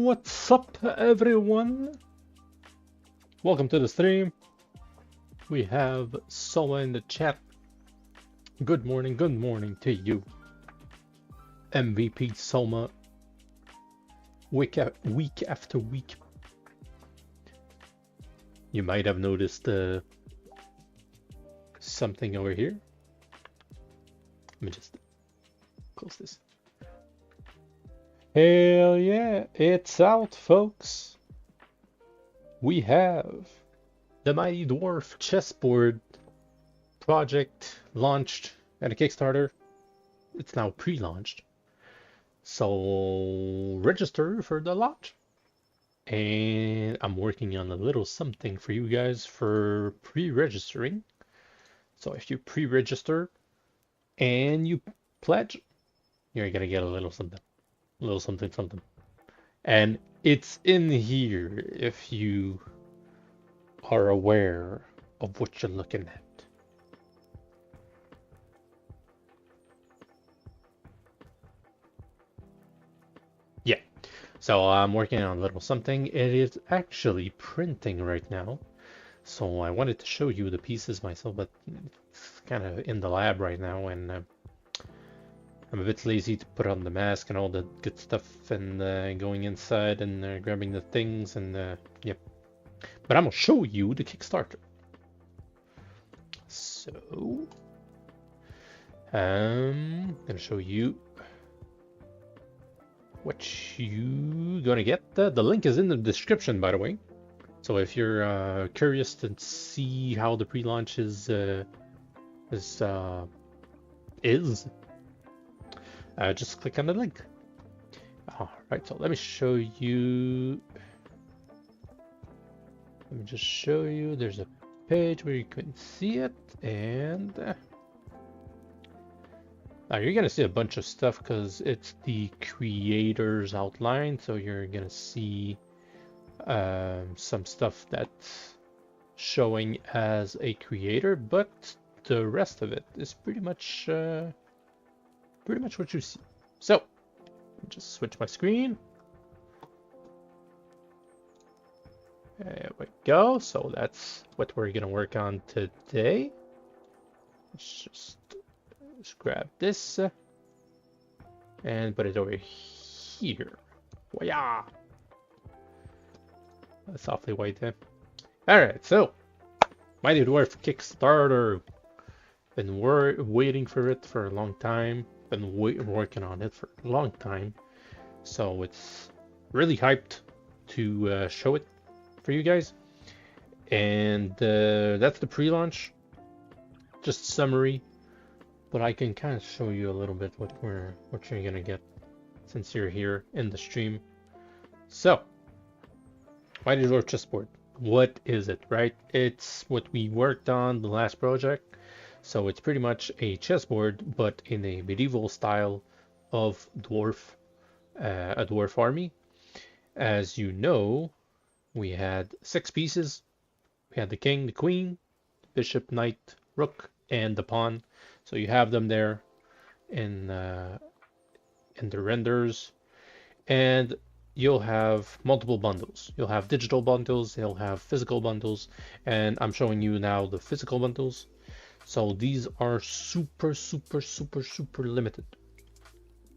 What's up, everyone? Welcome to the stream. We have Soma in the chat. Good morning to you. MVP Soma. Week after week. You might have noticed something over here. Let me just close this. Hell yeah, it's out, folks. We have the Mighty Dwarf chessboard project launched at a Kickstarter. It's now pre-launched. So register for the launch. And I'm working on a little something for you guys for pre-registering. So if you pre-register and you pledge, you're gonna get a little something. A little something something. And it's in here if you are aware of what you're looking at. Yeah, so I'm working on a little something. It is actually printing right now. So I wanted to show you the pieces myself, but it's kind of in the lab right now, and I'm a bit lazy to put on the mask and all the good stuff and going inside and grabbing the things and yep. But I'm gonna show you the Kickstarter. So I'm gonna show you what you gonna get. The link is in the description, by the way. So if you're curious to see how the pre-launch is just click on the link. All right, so let me show you. Let me just show you. There's a page where you can see it, and now you're gonna see a bunch of stuff because it's the creator's outline. So you're gonna see some stuff that's showing as a creator, but the rest of it is pretty much what you see. So just switch my screen. There we go. So that's what we're gonna work on today. Let's just grab this and put it over here. Waya! That's awfully white there. Alright, so Mighty Dwarf Kickstarter. Been waiting for it for a long time. Been working on it for a long time. So it's really hyped to show it for you guys. And that's the pre-launch. Just summary. But I can kind of show you a little bit what you're gonna get since you're here in the stream. So Mighty Dwarf chessboard. What is it, right? It's what we worked on the last project. So it's pretty much a chessboard, but in a medieval style of dwarf, a dwarf army. As you know, we had 6 pieces. We had the king, the queen, the bishop, knight, rook, and the pawn. So you have them there in the renders, and you'll have multiple bundles. You'll have digital bundles, you'll have physical bundles, and I'm showing you now the physical bundles. So these are super limited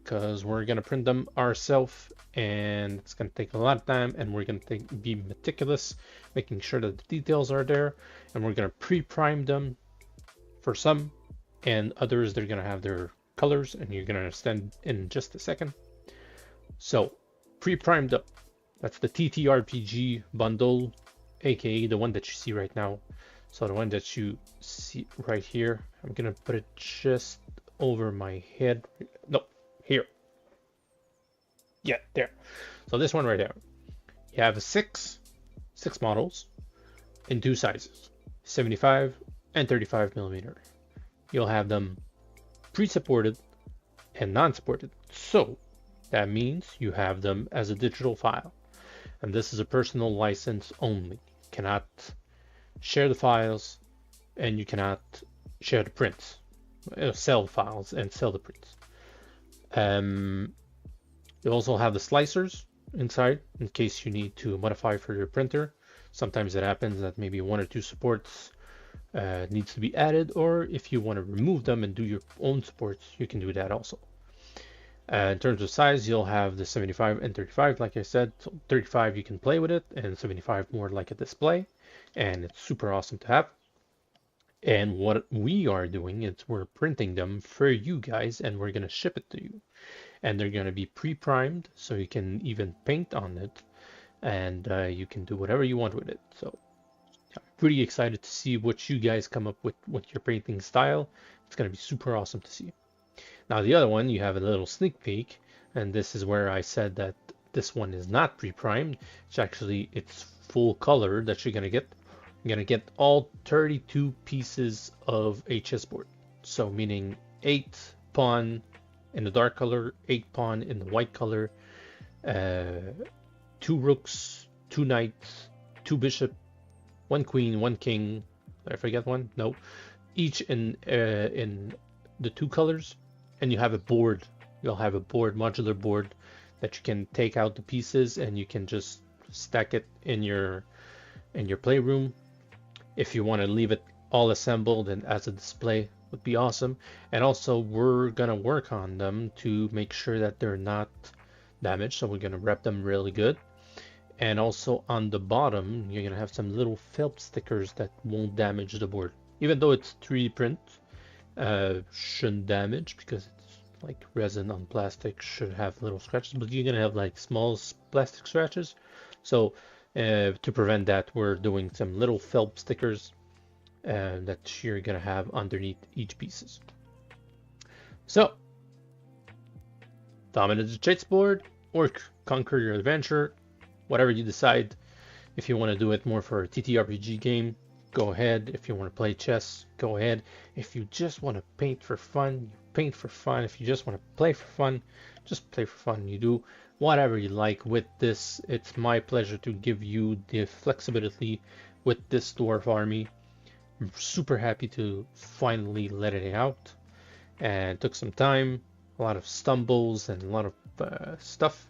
because we're gonna print them ourselves, and it's gonna take a lot of time, and we're gonna be meticulous, making sure that the details are there, and we're gonna pre-prime them for some, and others they're gonna have their colors, and you're gonna understand in just a second. So pre-primed up, that's the TTRPG bundle, aka the one that you see right now. So the one that you see right here, I'm gonna put it just over my head. No, here. Yeah, there. So this one right there. You have 6 models in 2 sizes, 75 and 35 millimeter. You'll have them pre-supported and non-supported. So that means you have them as a digital file. And this is a personal license only. You cannot share the files, and you cannot share the prints. Sell files and sell the prints. You also have the slicers inside in case you need to modify for your printer. Sometimes it happens that maybe one or two supports needs to be added, or if you want to remove them and do your own supports, you can do that also. In terms of size, you'll have the 75 and 35, like I said. So 35 you can play with it, and 75 more like a display, and it's super awesome to have. And what we are doing is we're printing them for you guys, and we're gonna ship it to you. And they're gonna be pre-primed, so you can even paint on it, and you can do whatever you want with it. So I'm pretty excited to see what you guys come up with your painting style. It's gonna be super awesome to see. Now the other one, you have a little sneak peek, and this is where I said that this one is not pre-primed. It's full color that you're gonna get. You're gonna get all 32 pieces of a chessboard. So meaning 8 pawn in the dark color, 8 pawn in the white color, 2 rooks, 2 knights, 2 bishop, 1 queen, 1 king. Did I forget one? No. Each in the 2 colors. And you have a board. You'll have a board, modular board, that you can take out the pieces and you can just stack it in your playroom. If you want to leave it all assembled and as a display, would be awesome. And also, we're gonna work on them to make sure that they're not damaged. So we're gonna wrap them really good. And also on the bottom, you're gonna have some little felt stickers that won't damage the board, even though it's 3D print. Shouldn't damage because it's like resin on plastic, should have little scratches, but you're gonna have like small plastic scratches. So to prevent that, we're doing some little felt stickers that you're gonna have underneath each pieces. So dominate the chessboard or conquer your adventure, whatever you decide. If you want to do it more for a TTRPG game, go ahead. If you want to play chess, go ahead. If you just want to paint for fun, you paint for fun. If you just want to play for fun, just play for fun. You do whatever you like with this. It's my pleasure to give you the flexibility with this dwarf army. I'm super happy to finally let it out. And it took some time, a lot of stumbles and a lot of stuff.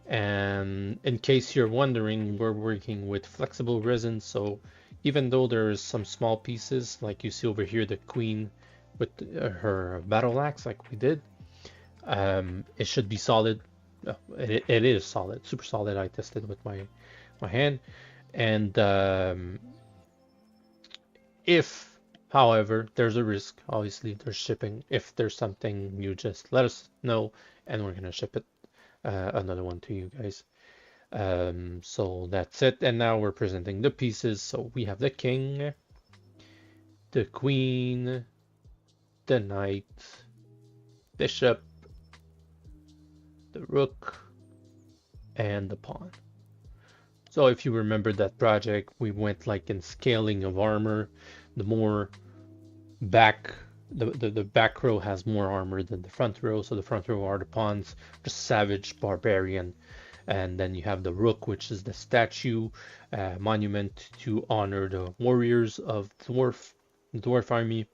And in case you're wondering, we're working with flexible resin, so even though there's some small pieces, like you see over here, the queen with her battle axe, like we did, it should be solid. It is solid, super solid. I tested with my hand. And if, however, there's a risk, obviously there's shipping. If there's something, you just let us know, and we're gonna ship it another one to you guys. So that's it, and now we're presenting the pieces. So we have the king, the queen, the knight, bishop, the rook, and the pawn. So if you remember that project, we went like in scaling of armor. The more back, the back row has more armor than the front row. So the front row are the pawns, just savage, barbarian. And then you have the rook, which is the statue, monument to honor the warriors of the dwarf army.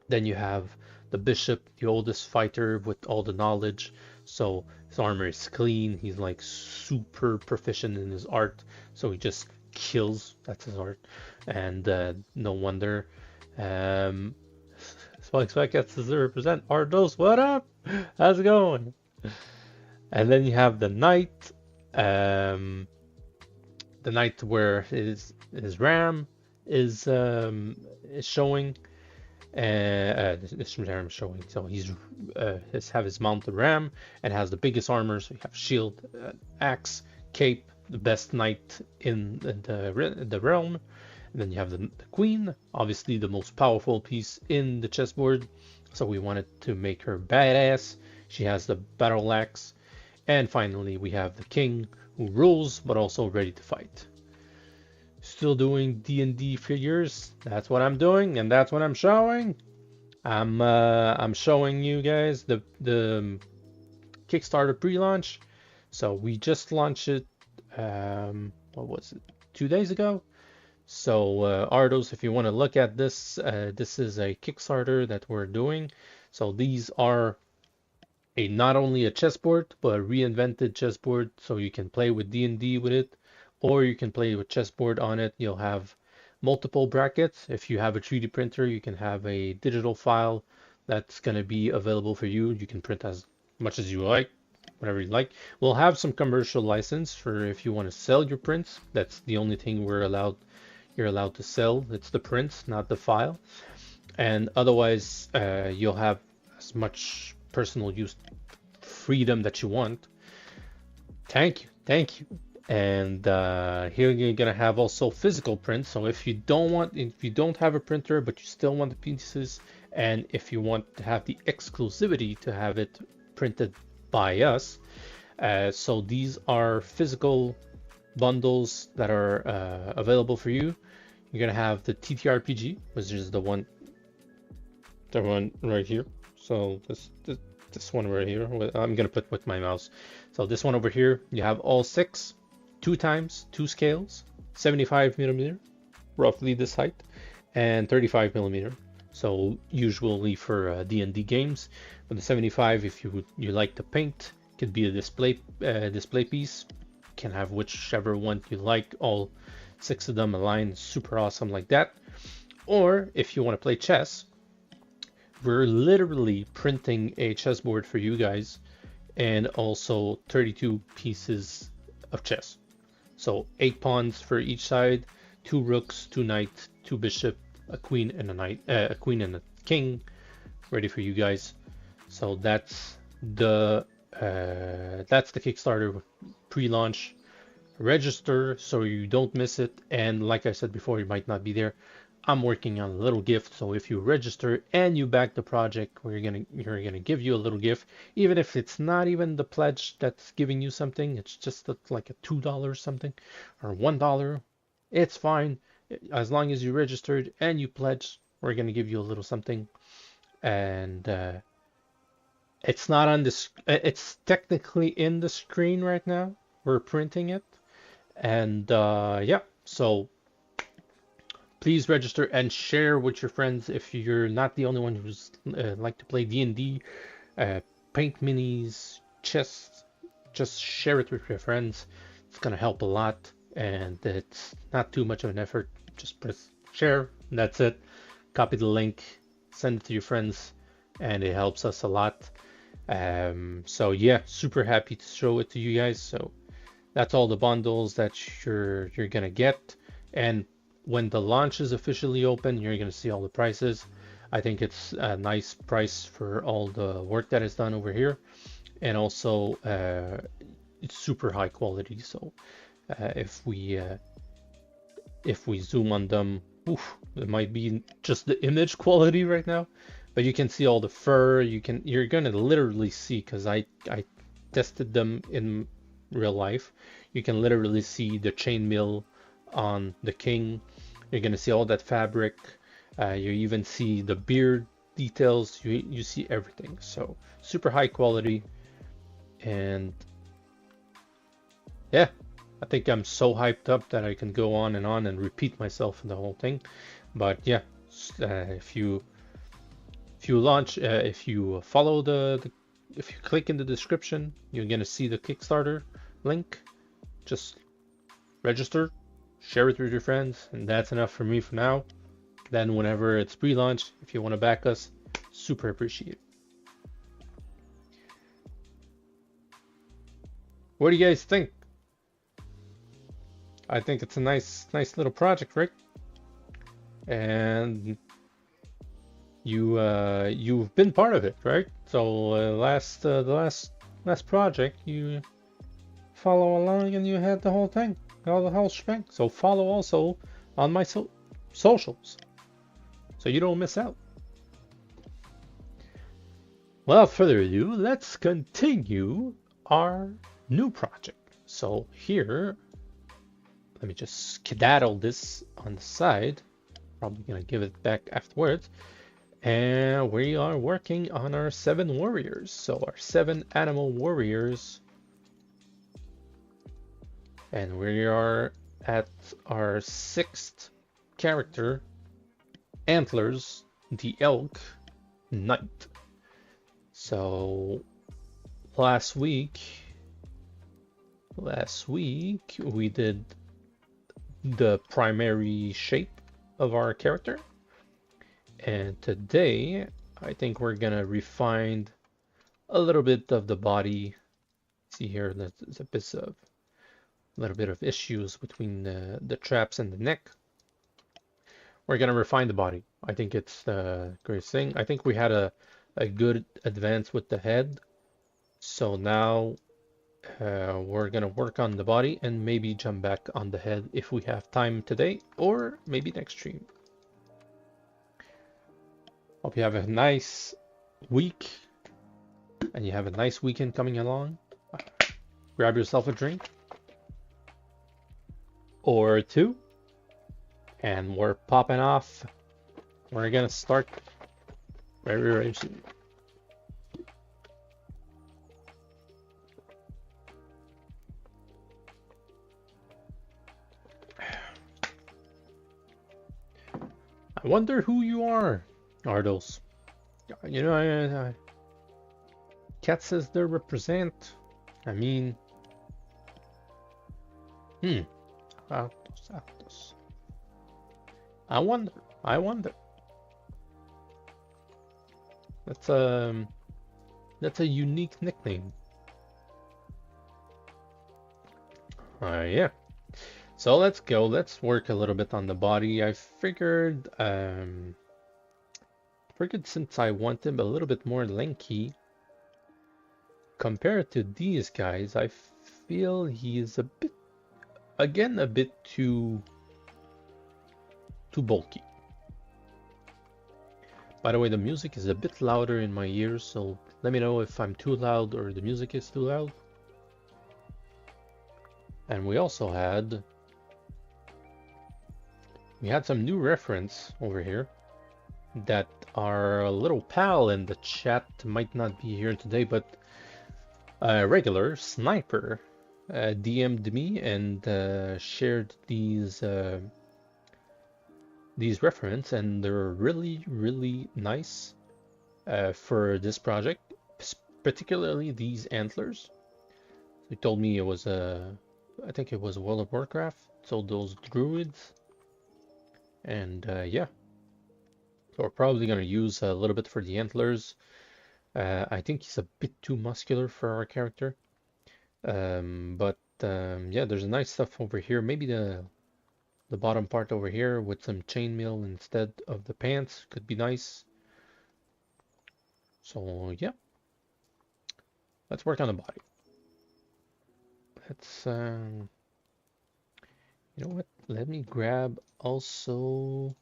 Then you have the bishop, the oldest fighter with all the knowledge. So his armor is clean. He's like super proficient in his art. So he just kills. That's his art. And no wonder. Spike gets to represent Ardos. What up? How's it going? And then you have the knight. The knight where his ram is showing. This ram is showing. So he's have his mounted ram and has the biggest armor. So you have shield, axe, cape, the best knight in the realm. And then you have the queen, obviously the most powerful piece in the chessboard. So we wanted to make her badass. She has the battle axe. And finally, we have the king who rules, but also ready to fight. Still doing D&D figures. That's what I'm doing, and that's what I'm showing. I'm showing you guys the Kickstarter pre-launch. So we just launched it. What was it? 2 days ago. So Ardos, if you want to look at this, this is a Kickstarter that we're doing. So these are not only a chessboard, but a reinvented chessboard, so you can play with D&D with it, or you can play with chessboard on it. You'll have multiple brackets. If you have a 3D printer, you can have a digital file that's going to be available for you. You can print as much as you like, whatever you like. We'll have some commercial license for if you want to sell your prints. That's the only thing you're allowed to sell. It's the prints, not the file. And otherwise, you'll have as much personal use freedom that you want. Thank you, thank you. And here you're gonna have also physical prints. So if you don't have a printer, but you still want the pieces, and if you want to have the exclusivity to have it printed by us, so these are physical bundles that are available for you. You're gonna have the TTRPG, which is the one right here. So this one right here, I'm gonna put with my mouse. So this one over here, you have all 6, 2 times 2 scales, 75 millimeter, roughly this height, and 35 millimeter. So usually for D&D games, with the 75, if you like to paint, could be a display piece. You can have whichever one you like, all 6 of them aligned, super awesome like that. Or if you want to play chess, we're literally printing a chessboard for you guys, and also 32 pieces of chess. So 8 pawns for each side, 2 rooks, 2 knights, 2 bishop, a queen and a knight, a queen and a king, ready for you guys. So that's the Kickstarter pre-launch. Register so you don't miss it, and like I said before, you might not be there. I'm working on a little gift, so if you register and you back the project, we're gonna give you a little gift, even if it's not even the pledge that's giving you something. It's just like a $2 something or $1. It's fine, as long as you registered and you pledged. We're gonna give you a little something, and it's not on this. It's technically in the screen right now. We're printing it, and yeah. So please register and share with your friends if you're not the only one who's like to play D&D, paint minis, chess. Just share it with your friends. It's gonna help a lot, and it's not too much of an effort. Just press share, and that's it. Copy the link, send it to your friends, and it helps us a lot. So yeah, super happy to show it to you guys. So that's all the bundles that you're gonna get, and when the launch is officially open, you're going to see all the prices. I think it's a nice price for all the work that is done over here, and also it's super high quality. So if we zoom on them, it might be just the image quality right now, but you can see all the fur. You're going to literally see, because I tested them in real life. You can literally see the chainmail on the king. You're gonna see all that fabric. You even see the beard details. You see everything. So super high quality, and yeah, I think I'm so hyped up that I can go on and repeat myself in the whole thing. But yeah, if you launch, if you follow if you click in the description, you're gonna see the Kickstarter link. Just register, share it with your friends, and that's enough for me for now. Then whenever it's pre-launch, if you want to back us, super appreciate it. What do you guys think? I think it's a nice little project, right? And you've been part of it, right? So the last project, you follow along and you had the whole thing, all the whole shebang. So follow also on my socials, so you don't miss out. Without further ado, let's continue our new project. So here, let me just skedaddle this on the side. Probably gonna give it back afterwards. And we are working on our 7 warriors. So our 7 animal warriors. And we are at our 6th character, Antlers, the elk knight. So last week we did the primary shape of our character, and today I think we're gonna refine a little bit of the body. See here, there's a little bit of issues between the traps and the neck. We're gonna refine the body. I think it's the greatest thing. I think we had a good advance with the head, so now we're gonna work on the body and maybe jump back on the head if we have time today, or maybe next stream. Hope you have a nice week and you have a nice weekend coming along. Grab yourself a drink or two, and we're popping off. We're gonna start very soon. I wonder who you are, Ardos. You know, Cat says they represent. I mean, Ardos. I wonder. That's a unique nickname. Yeah. So let's go. Let's work a little bit on the body. I figured since I want him a little bit more lanky compared to these guys, I feel he's a bit too bulky. By the way, the music is a bit louder in my ears, so let me know if I'm too loud or the music is too loud. And we also had some new reference over here that our little pal in the chat might not be here today, but regular Sniper DM'd me and shared these reference, and they're really nice for this project, particularly these antlers. He told me it was I think it was World of Warcraft, so those druids. And yeah, so we're probably going to use a little bit for the antlers. I think he's a bit too muscular for our character, but yeah, there's nice stuff over here. Maybe the bottom part over here with some chainmail instead of the pants could be nice. So yeah, let's work on the body. Let's you know what, let me grab also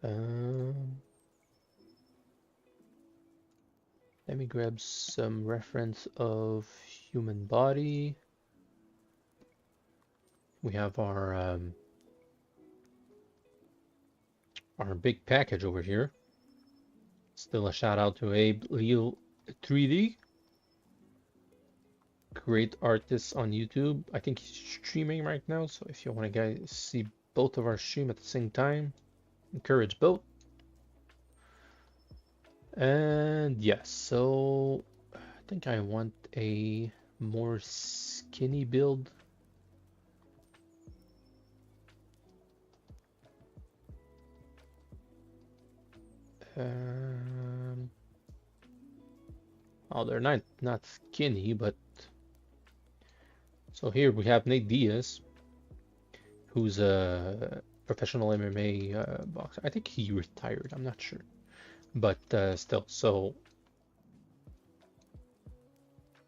let me grab some reference of human body. We have our big package over here. Still a shout out to Abe Leo 3D. Great artist on YouTube. I think he's streaming right now, so if you want to guys see both of our stream at the same time, encourage both. And yes, so I think I want a more skinny build. Oh, they're not skinny, but so here we have Nate Diaz, who's a professional MMA boxer. I think he retired, I'm not sure, but still, so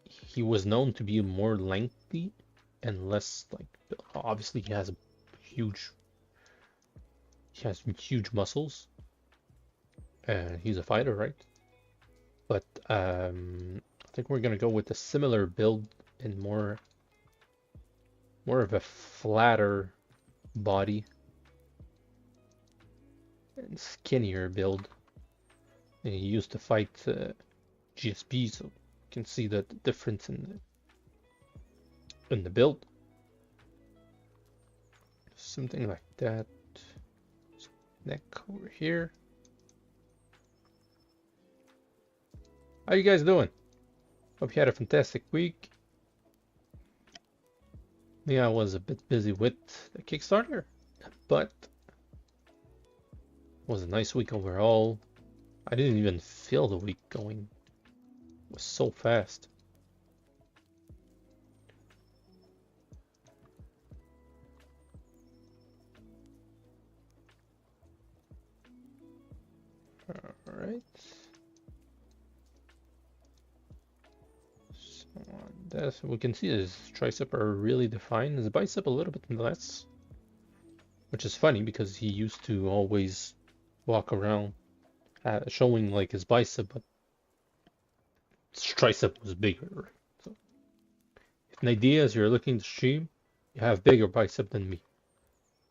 he was known to be more lengthy and less like, obviously he has huge muscles. He's a fighter, right? But I think we're gonna go with a similar build and more of a flatter body and skinnier build. And he used to fight GSP, so you can see the difference in the build. Something like that. Neck over here. How you guys doing? Hope you had a fantastic week. Yeah, I was a bit busy with the Kickstarter, but it was a nice week overall. I didn't even feel the week going. It was so fast. Alright. So on this, we can see his tricep are really defined. His bicep a little bit less, which is funny because he used to always walk around showing like his bicep, but his tricep was bigger. So if an idea is you're looking to stream, you have bigger bicep than me.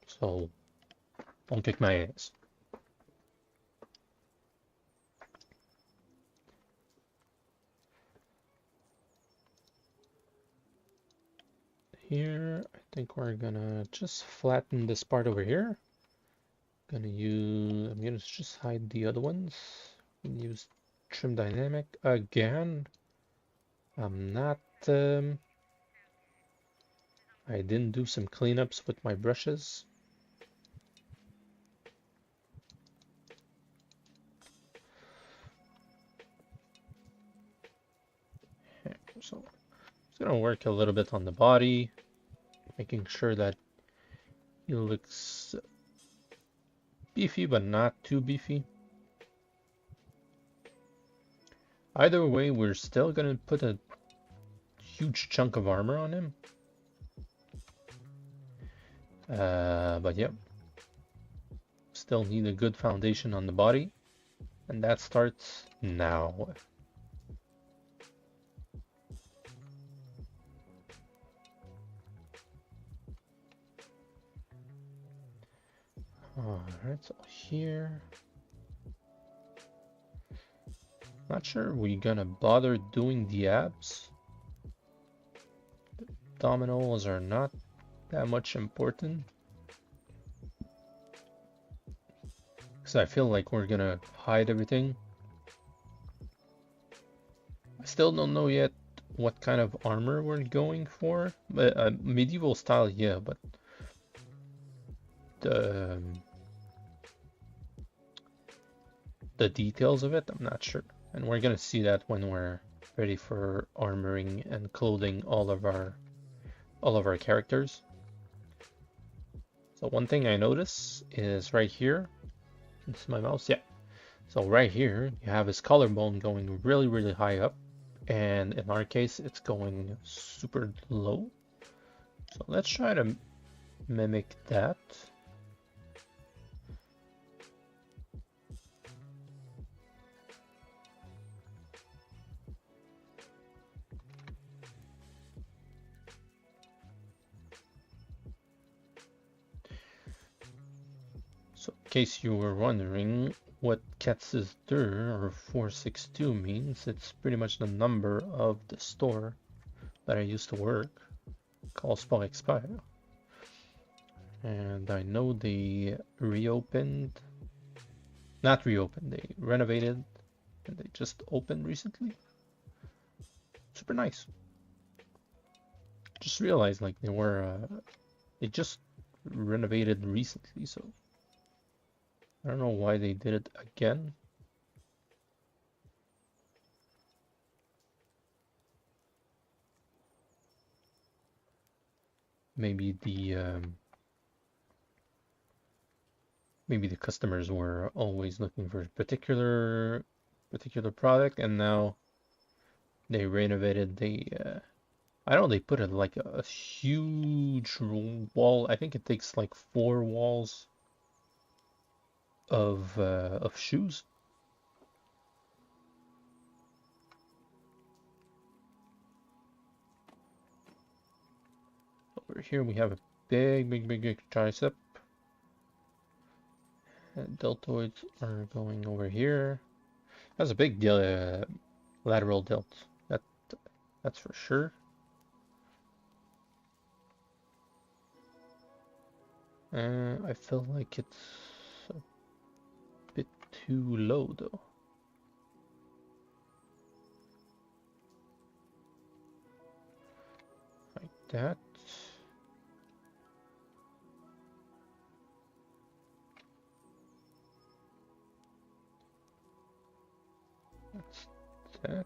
So don't kick my ass. Here, I think we're gonna just flatten this part over here. I'm gonna just hide the other ones. Use trim dynamic again. I'm not, I didn't do some cleanups with my brushes. So just gonna work a little bit on the body, making sure that he looks beefy, but not too beefy. Either way, we're still gonna put a huge chunk of armor on him. But yep, still need a good foundation on the body, and that starts now. Alright, so here. Not sure we're gonna bother doing the abs. The abdominals are not that much important. Because I feel like we're gonna hide everything. I still don't know yet what kind of armor we're going for. But medieval style, yeah, but the details of it, I'm not sure. And we're gonna see that when we're ready for armoring and clothing all of our characters. So one thing I notice is right here. It's my mouse, yeah. So right here, you have his collarbone going really, really high up. And in our case, it's going super low. So let's try to mimic that. So in case you were wondering what Katz's Der or 462 means, it's pretty much the number of the store that I used to work, called Sport Expert. And I know they reopened, not reopened, they renovated, and they just opened recently. Super nice. Just realized like they just renovated recently, so I don't know why they did it again. Maybe the customers were always looking for a particular product, and now they renovated. I don't know, they put it like a huge wall. I think it takes like 4 walls of shoes. Over here we have a big tricep. And deltoids are going over here. That's a big lateral delt. That's for sure. I feel like it's a bit too low though. that. That's that.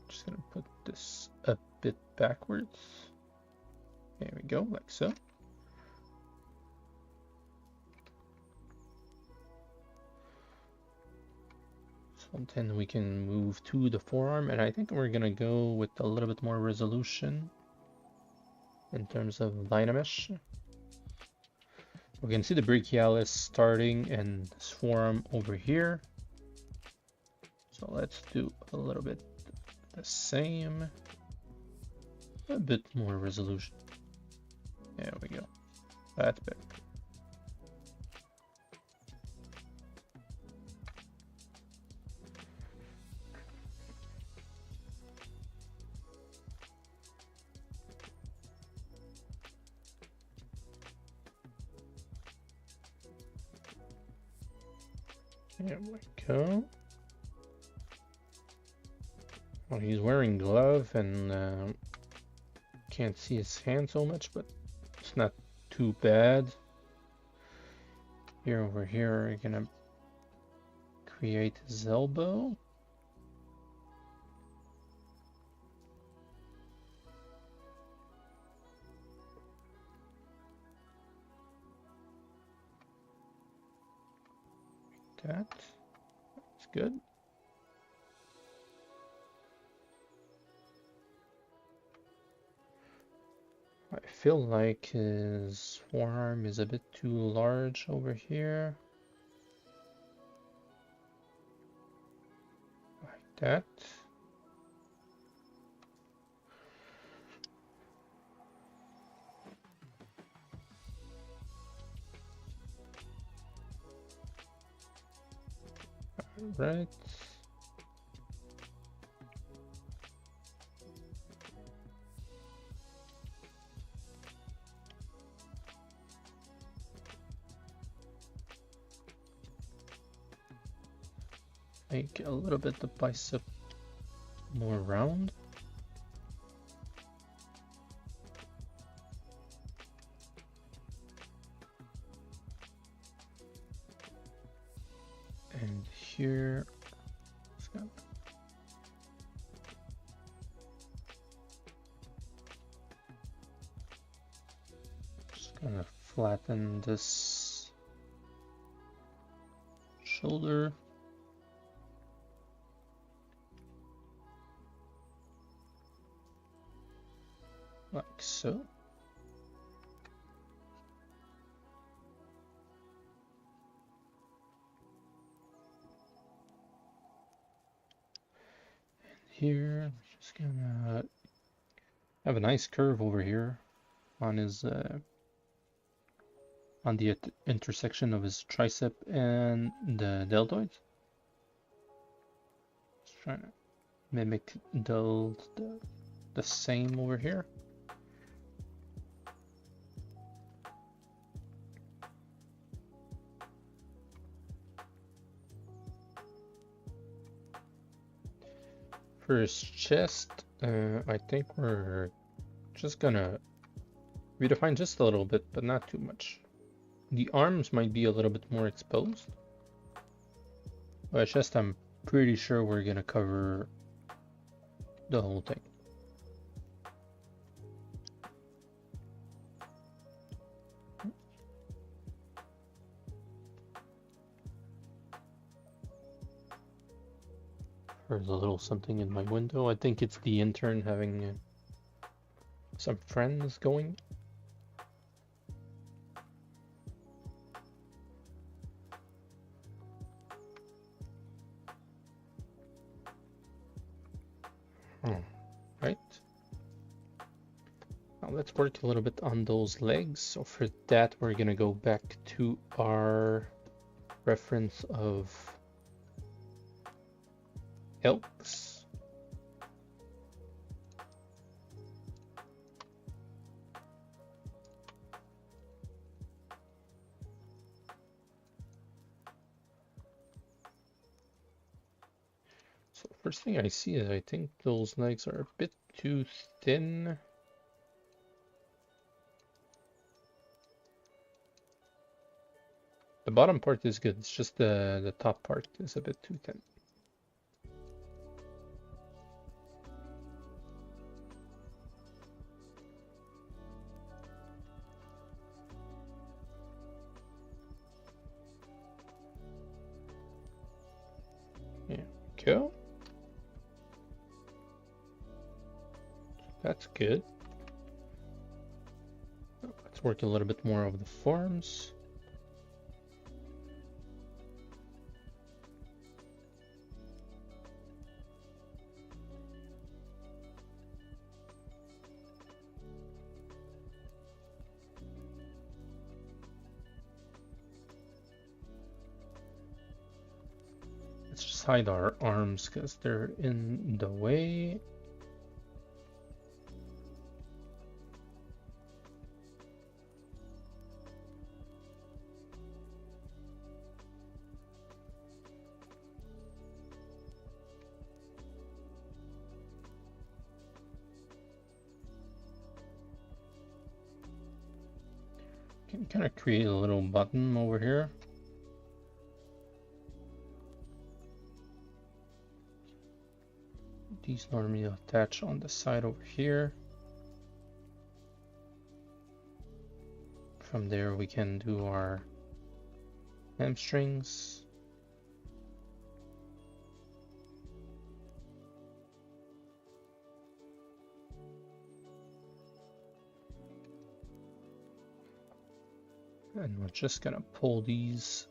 Just gonna put this a bit backwards. There we go, like so. So then we can move to the forearm, and I think we're gonna go with a little bit more resolution in terms of line mesh. We can see the brachialis starting and this forearm over here. So let's do a little bit the same, a bit more resolution. There we go. That's better. There we go. Well, he's wearing glove and can't see his hand so much, but it's not too bad. Here over here, we're gonna create his elbow. Like that. That's good. I feel like his forearm is a bit too large over here. Like that. All right. Make a little bit the bicep more round. And here, just gonna flatten this shoulder. Like so. Here, I'm just gonna have a nice curve over here on his on the intersection of his tricep and the deltoid. Just trying to mimic the same over here. For his chest, I think we're just gonna redefine just a little bit, but not too much. The arms might be a little bit more exposed, but chest, I'm pretty sure we're gonna cover the whole thing. There's a little something in my window. I think it's the intern having some friends going. Right. Now let's work a little bit on those legs. So for that, we're gonna go back to our reference of elks. So first thing I see is I think those legs are a bit too thin. The bottom part is good, it's just the top part is a bit too thin. There we go. That's good. Let's work a little bit more of the forms. Let's just hide our arms because they're in the way. Can kind of create a little button over here. These normally attach on the side over here. From there we can do our hamstrings. And we're just gonna pull these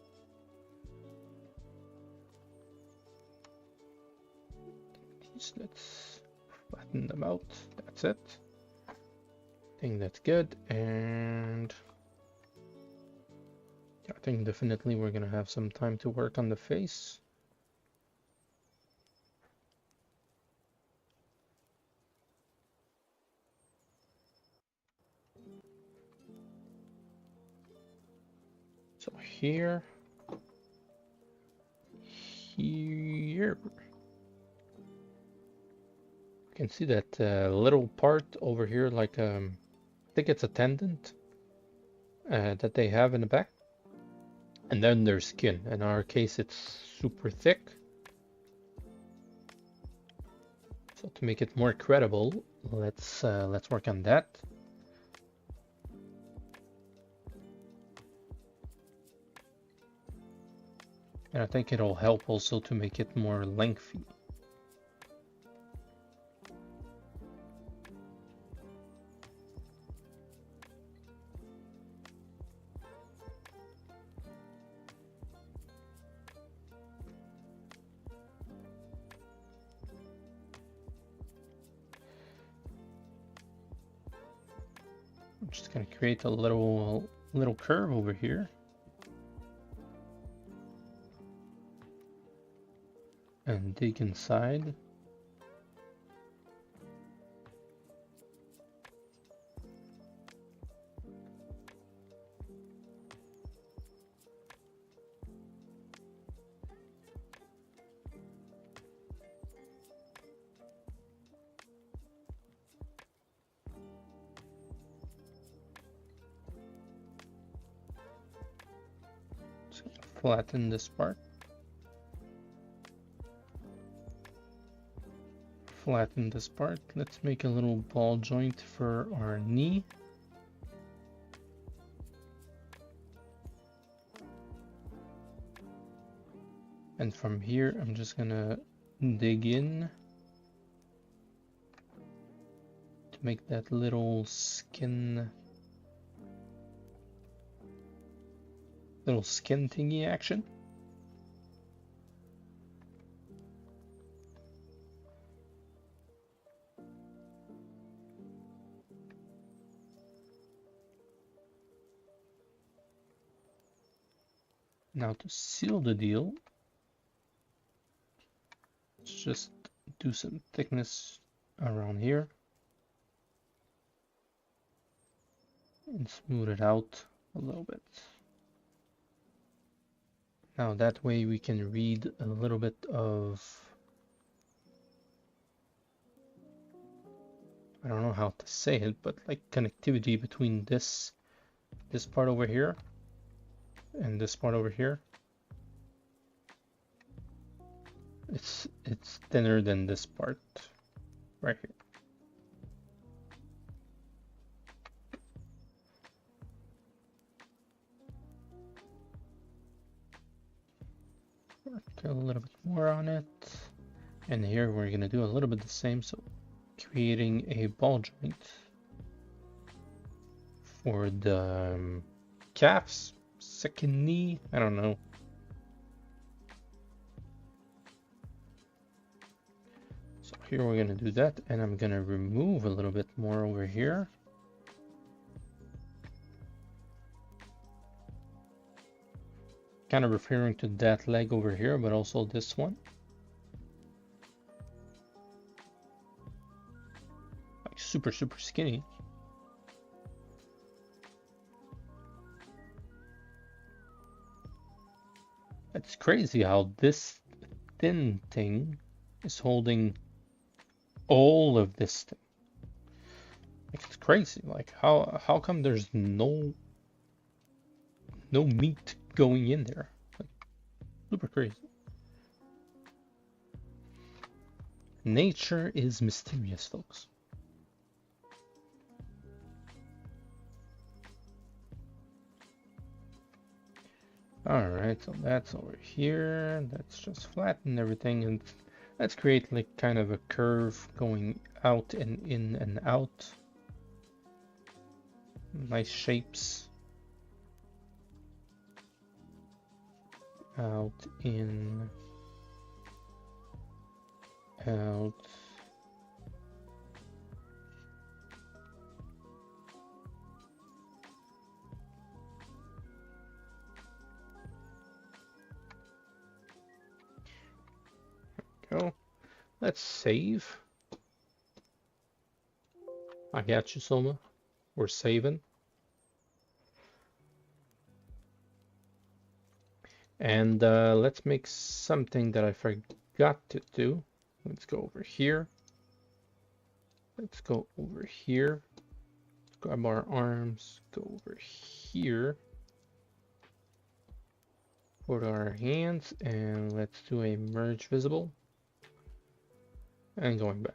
let's flatten them out. That's it. I think that's good. And I think definitely we're gonna have some time to work on the face. So here, you can see that little part over here, like I think it's a tendon that they have in the back, and then their skin. In our case, it's super thick. So to make it more credible, let's work on that. And I think it'll help also to make it more lengthy. I'm just gonna create a little curve over here. And dig inside. Just flatten this part. Flatten this part. Let's make a little ball joint for our knee. And from here, I'm just gonna dig in to make that little skin thingy action. Now to seal the deal, let's just do some thickness around here and smooth it out a little bit. Now that way we can read a little bit of, I don't know how to say it, but like connectivity between this part over here and this part over here, it's thinner than this part right here. Work a little bit more on it, and here we're gonna do a little bit the same, so creating a ball joint for the calves, second knee, I don't know. So here we're gonna do that, and I'm gonna remove a little bit more over here. Kind of referring to that leg over here, but also this one. Like super skinny. It's crazy how this thin thing is holding all of this thing. Like, it's crazy. Like how come there's no meat going in there? Like, super crazy. Nature is mysterious, folks. Alright, so that's over here. Let's just flatten everything, and let's create like kind of a curve going out and in and out. Nice shapes. Out, in, out. Go. Let's save. I got you, Soma. We're saving. And let's make something that I forgot to do. Let's go over here. Let's go over here. Let's grab our arms. Go over here. Put our hands, and let's do a merge visible. And going back.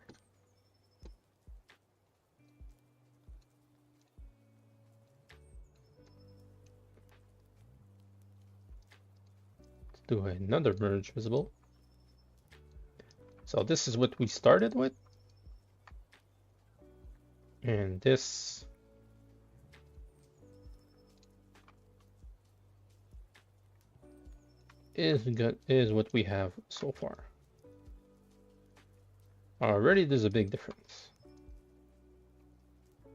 Let's do another merge visible. So this is what we started with. And this is what we have so far. Already there's a big difference.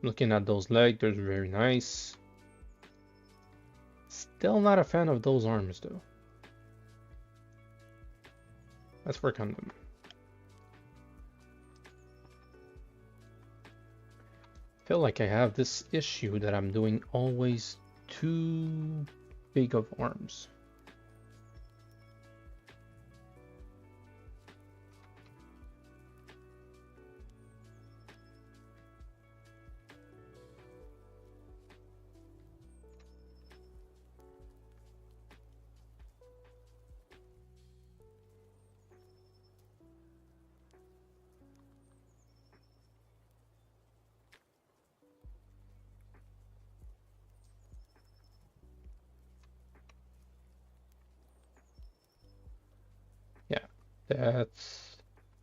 Looking at those legs, they're very nice. Still not a fan of those arms though. Let's work on them. I feel like I have this issue that I'm doing always too big of arms.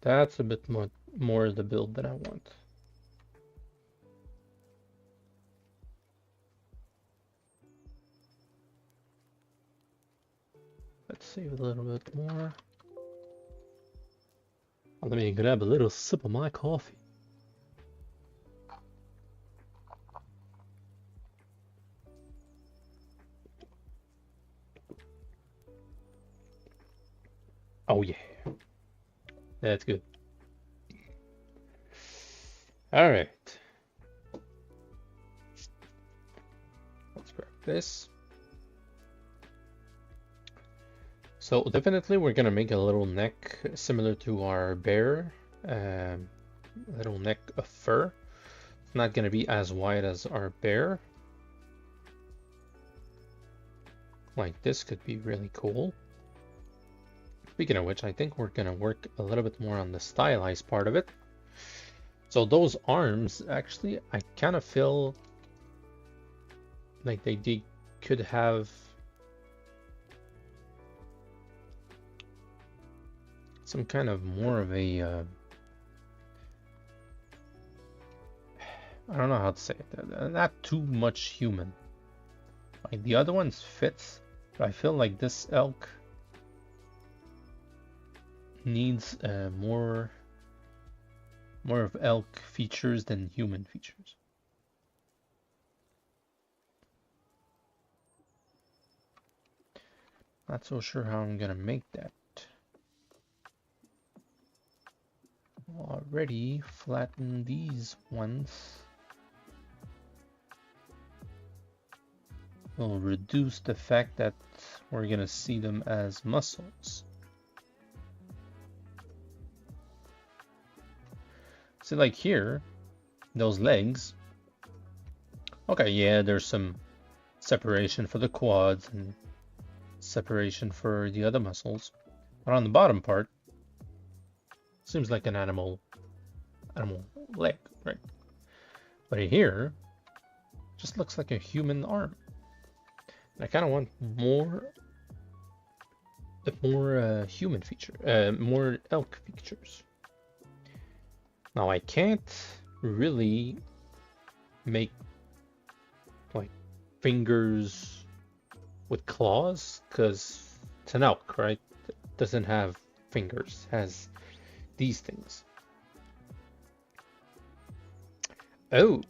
That's a bit more the build that I want. Let's save a little bit more. Let me grab a little sip of my coffee. Oh yeah. That's good. All right. Let's grab this. So definitely we're gonna make a little neck similar to our bear. Little neck of fur. It's not gonna be as wide as our bear. like this could be really cool. Speaking of which, I think we're gonna work a little bit more on the stylized part of it. So those arms, actually, I kind of feel like they could have some kind of more of a I don't know how to say it. Not too much human. Like the other ones fits, but I feel like this elk needs more of elk features than human features. Not so sure how I'm gonna make that. Already flatten these ones. Will reduce the fact that we're gonna see them as muscles. See, like here, those legs. Okay, yeah, there's some separation for the quads and separation for the other muscles, but on the bottom part, seems like an animal leg, right? But here, just looks like a human arm. And I kind of want more human feature, more elk features. Now I can't really make like fingers with claws because it's an elk, right? It doesn't have fingers, has these things. Oh,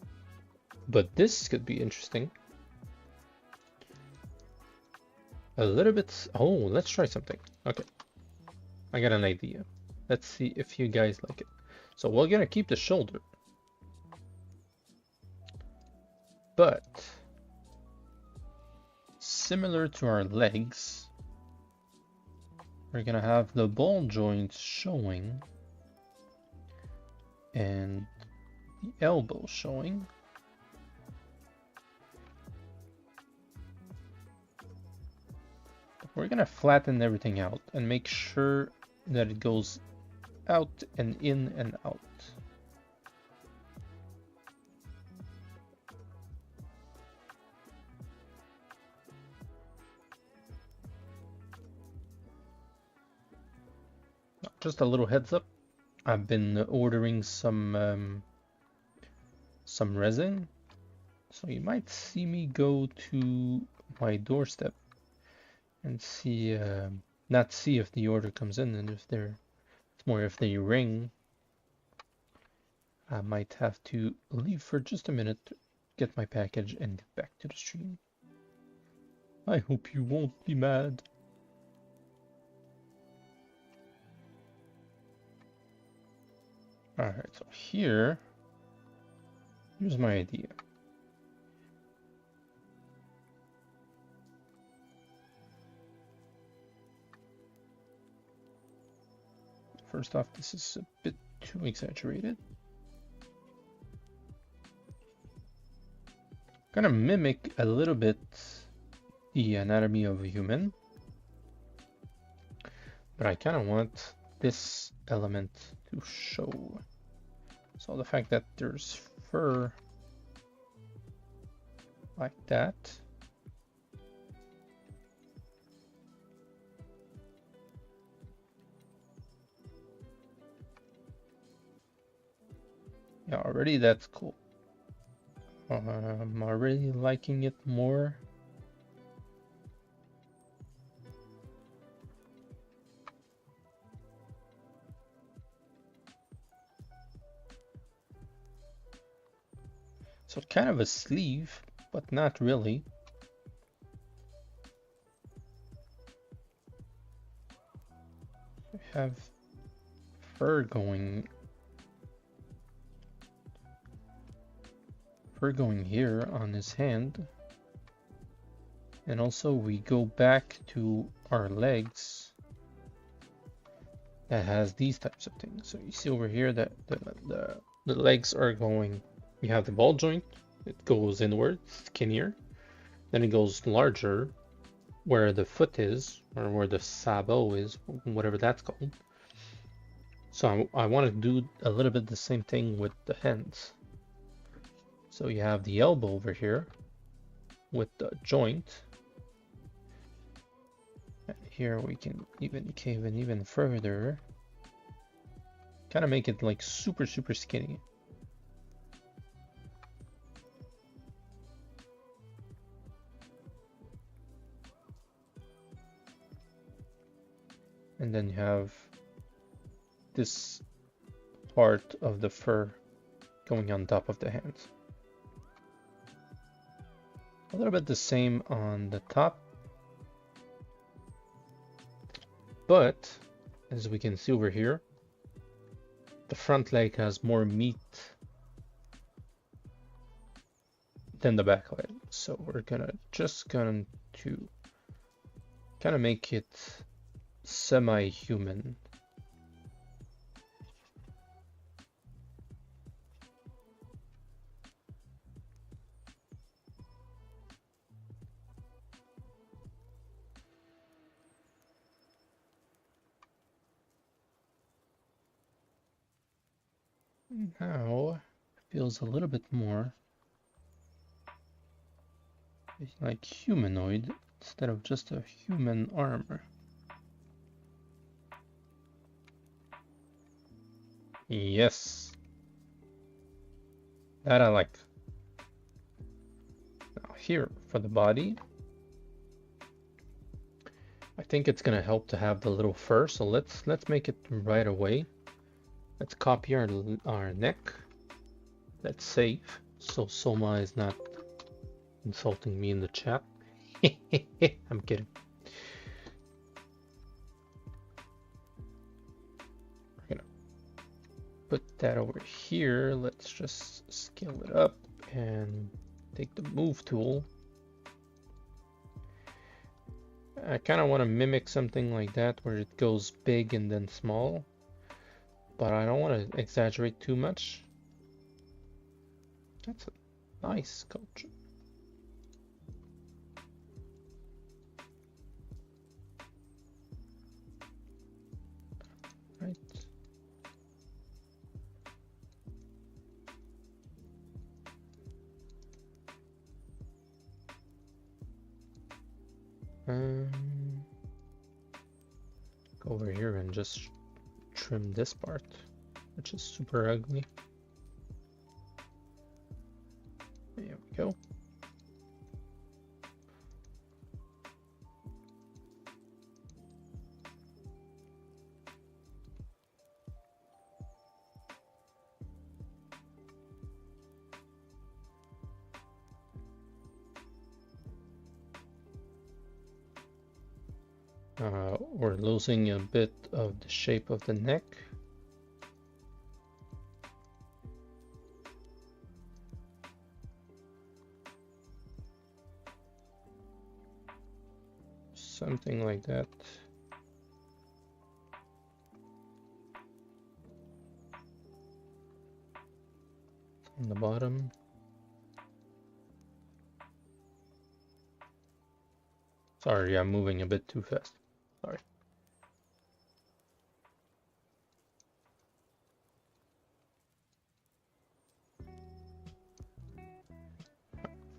but this could be interesting. A little bit. Oh, let's try something. Okay, I got an idea. Let's see if you guys like it. So we're gonna keep the shoulder, but similar to our legs, we're gonna have the ball joints showing and the elbow showing. We're gonna flatten everything out and make sure that it goes out and in and out. Just a little heads up, I've been ordering some resin, so you might see me go to my doorstep and see, not see if the order comes in, and if they're, it's more if they ring, I might have to leave for just a minute to get my package and get back to the stream. I hope you won't be mad. Alright, so here's my idea. First off, this is a bit too exaggerated. Gonna mimic a little bit the anatomy of a human, but I kind of want this element to show. So the fact that there's fur like that, yeah, already that's cool. I'm already liking it more. So kind of a sleeve, but not really. We have fur going here on his hand, and also we go back to our legs that has these types of things. So you see over here that the legs are going, you have the ball joint, it goes inward, skinnier, then it goes larger, where the foot is, or where the sabot is, whatever that's called. So I want to do a little bit the same thing with the hands. So you have the elbow over here with the joint. And here we can even cave in even further. Kind of make it like super skinny. And then you have this part of the fur going on top of the hands. A little bit the same on the top. But as we can see over here, the front leg has more meat than the back leg. So we're just going to kind of make it semi-human. Now it feels a little bit more like humanoid instead of just a human armor. Yes, that I like. Now here for the body, I think it's gonna help to have the little fur. So let's make it right away. Let's copy our neck. Let's save so Soma is not insulting me in the chat. I'm kidding. We're gonna put that over here. Let's just scale it up and take the move tool. I kind of want to mimic something like that where it goes big and then small, but I don't want to exaggerate too much. That's a nice sculpture. Right. Go over here and just trim this part, which is super ugly. There we go. We're losing a bit of the shape of the neck. Something like that. On the bottom. Sorry, I'm moving a bit too fast. Sorry.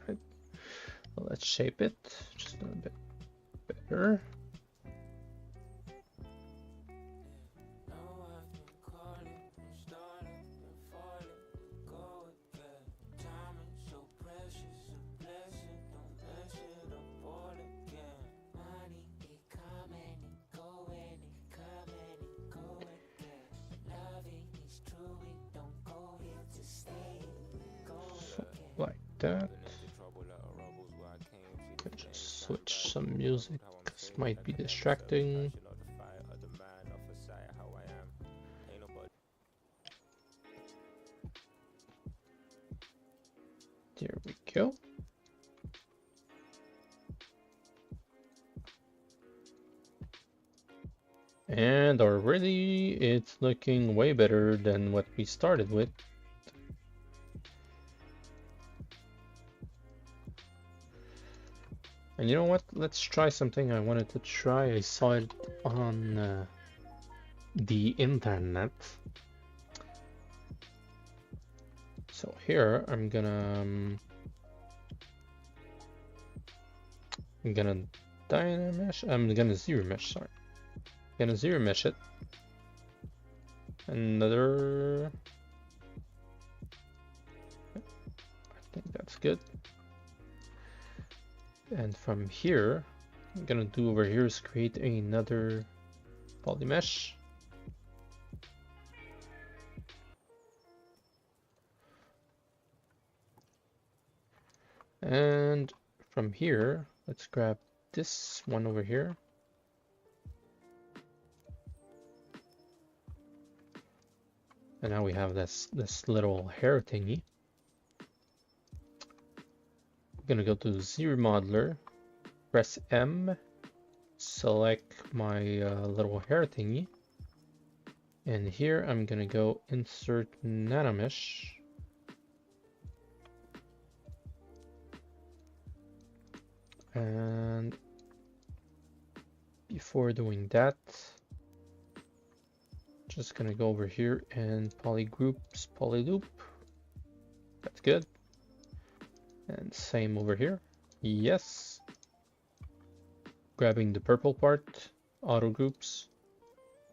Right. Well, let's shape it just a bit better. Like that. Just switch some music. This might be distracting. There we go. And already it's looking way better than what we started with. And And you know what? Let's try something I wanted to try. I saw it on the internet. So here I'm gonna dynamesh. I'm gonna zero mesh. Sorry, gonna zero mesh it. Another. I think that's good. And from here, I'm gonna do over here is create another polymesh. And from here, let's grab this one over here. And now we have this little hair thingy. I'm gonna go to Zero Modeler, press M, select my little hair thingy. And here I'm gonna go insert nanomesh. And before doing that, just gonna go over here and polygroups, polyloop. That's good. And same over here. Yes. Grabbing the purple part, auto groups.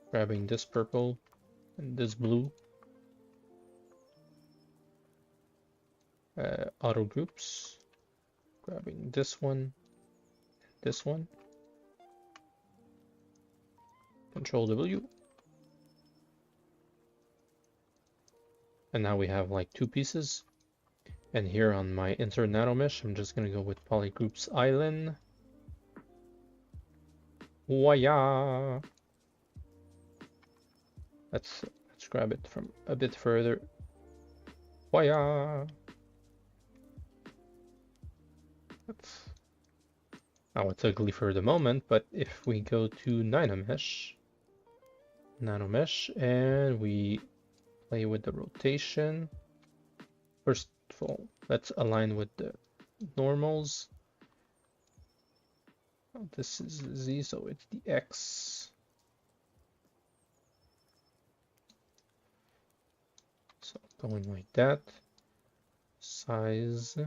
Grabbing this purple and this blue. Auto groups. Grabbing this one, this one. Control W. And now we have like two pieces. And here on my insert nanomesh, I'm just gonna go with polygroups island. Waya. Let's grab it from a bit further. Waya. Now it's ugly for the moment, but if we go to nanomesh, and we play with the rotation. First of all, let's align with the normals. Oh, this is Z, so it's the X. So going like that. Size.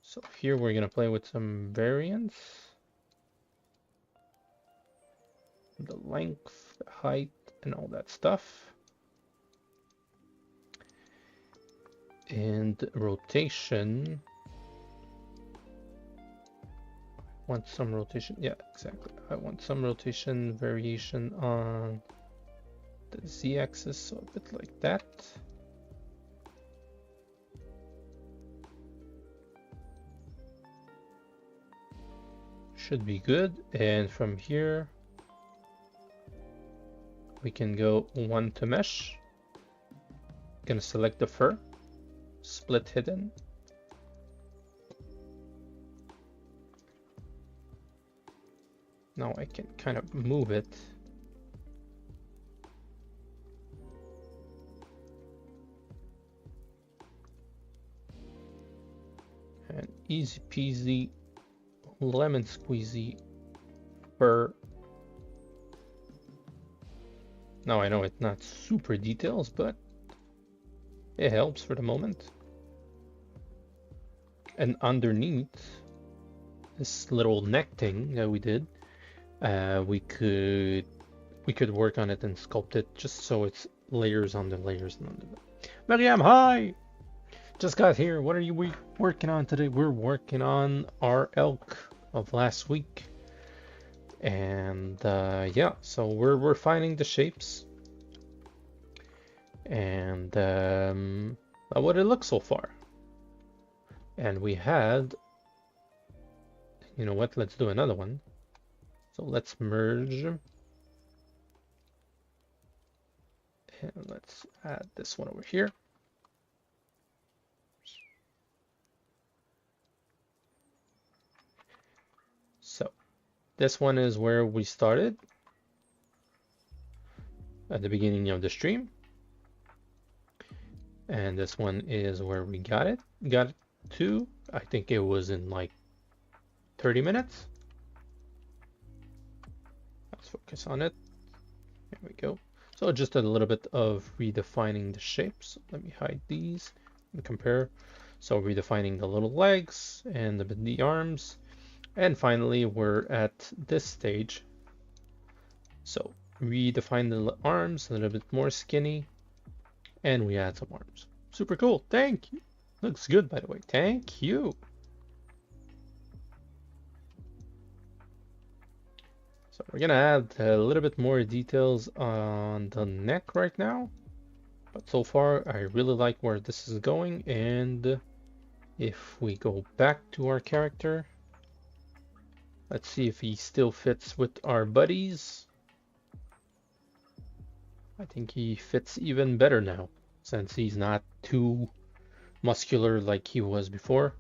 So here we're gonna play with some variance. The length, the height, and all that stuff. And rotation. Want some rotation? Yeah, exactly. I want some rotation variation on the Z-axis, so a bit like that. Should be good. And from here, we can go one to mesh. Gonna select the fur, split hidden. Now I can kind of move it. And easy peasy, lemon squeezy fur. Now I know it's not super details, but it helps for the moment. And underneath this little neck thing that we did, we could work on it and sculpt it just so it's layers on the layers and on the. Mariam, hi! Just got here. What are we working on today? We're working on our elk of last week. And yeah, so we're finding the shapes and what it looks so far. And we had, you know what? Let's do another one. So let's merge and let's add this one over here. So this one is where we started at the beginning of the stream. And this one is where we got it to. I think it was in like 30 minutes. Let's focus on it. There we go. So just a little bit of redefining the shapes. Let me hide these and compare. So redefining the little legs and the arms. And finally, we're at this stage. So redefine the arms, a little bit more skinny, and we add some arms. Super cool. Thank you. Looks good, by the way. Thank you. So we're gonna add a little bit more details on the neck right now. But so far, I really like where this is going. And if we go back to our character, let's see if he still fits with our buddies. I think he fits even better now, since he's not too muscular like he was before.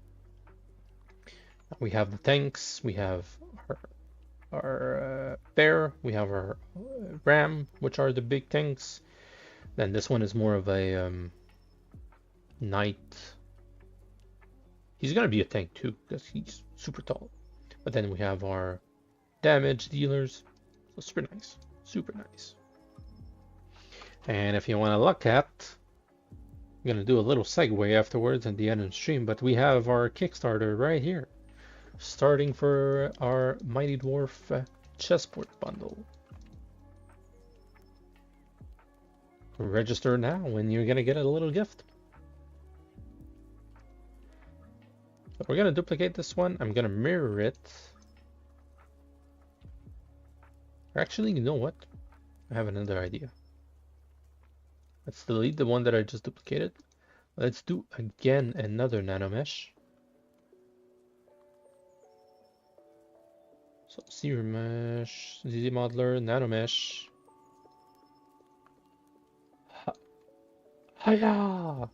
We have the tanks, we have our bear, we have our ram, which are the big tanks. Then this one is more of a knight. He's gonna be a tank too, because he's super tall. But then we have our damage dealers. So super nice, super nice. And if you want to look at, I'm gonna do a little segue afterwards at the end of the stream, but we have our Kickstarter right here, starting for our Mighty Dwarf chessboard bundle. Register now and you're gonna get a little gift. So we're gonna duplicate this one. I'm gonna mirror it. Actually, you know what? I have another idea. Let's delete the one that I just duplicated. Let's do again another nanomesh. So ZBrush, ZZ Modeler, nanomesh. Hiya!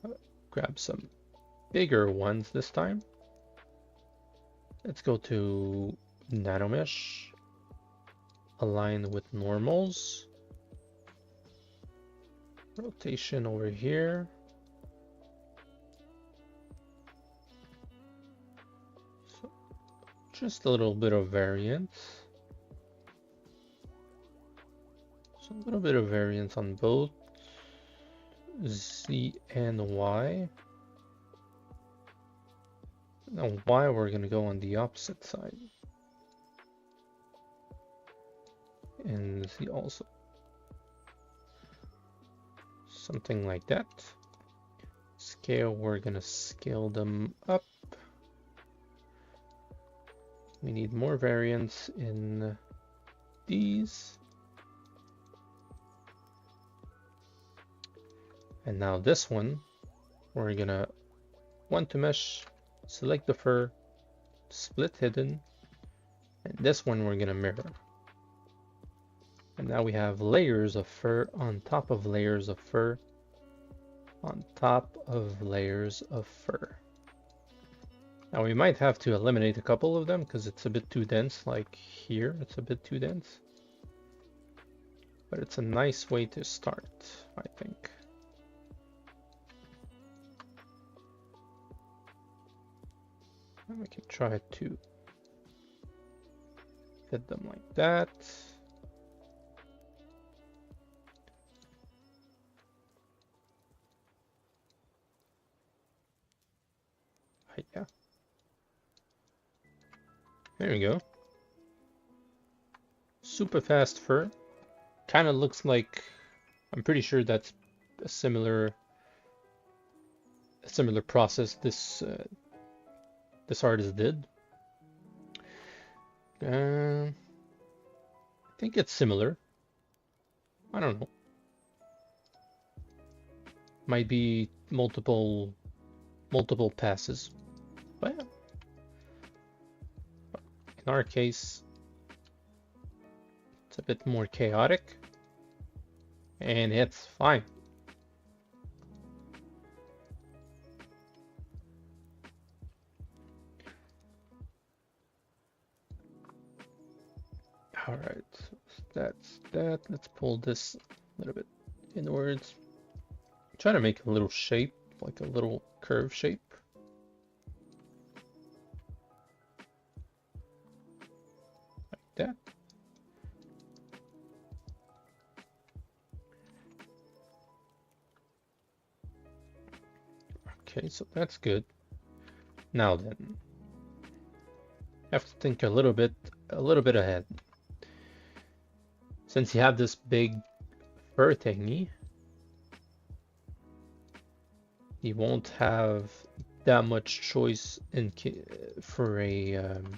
Grab some bigger ones this time. Let's go to nanomesh. Align with normals. Rotation over here. So just a little bit of variance. So a little bit of variance on both Z and Y. Now Y we're going to go on the opposite side. And Z also. Something like that. Scale, we're gonna scale them up. We need more variance in these. And now this one, we're gonna want to mesh, select the fur, split hidden, and this one we're gonna mirror. And now we have layers of fur on top of layers of fur on top of layers of fur. Now we might have to eliminate a couple of them because it's a bit too dense, like here it's a bit too dense. But it's a nice way to start, I think. And we can try to fit them like that. Yeah. There we go. Super fast fur. Kind of looks like, I'm pretty sure that's a similar process this artist did. I think it's similar. I don't know. Might be multiple passes. But yeah. In our case, it's a bit more chaotic, and it's fine. All right, so that's that. Let's pull this a little bit inwards. Try to make a little shape, like a little curve shape. Okay, so that's good. Now then, I have to think a little bit ahead. Since you have this big fur thingy, you won't have that much choice for a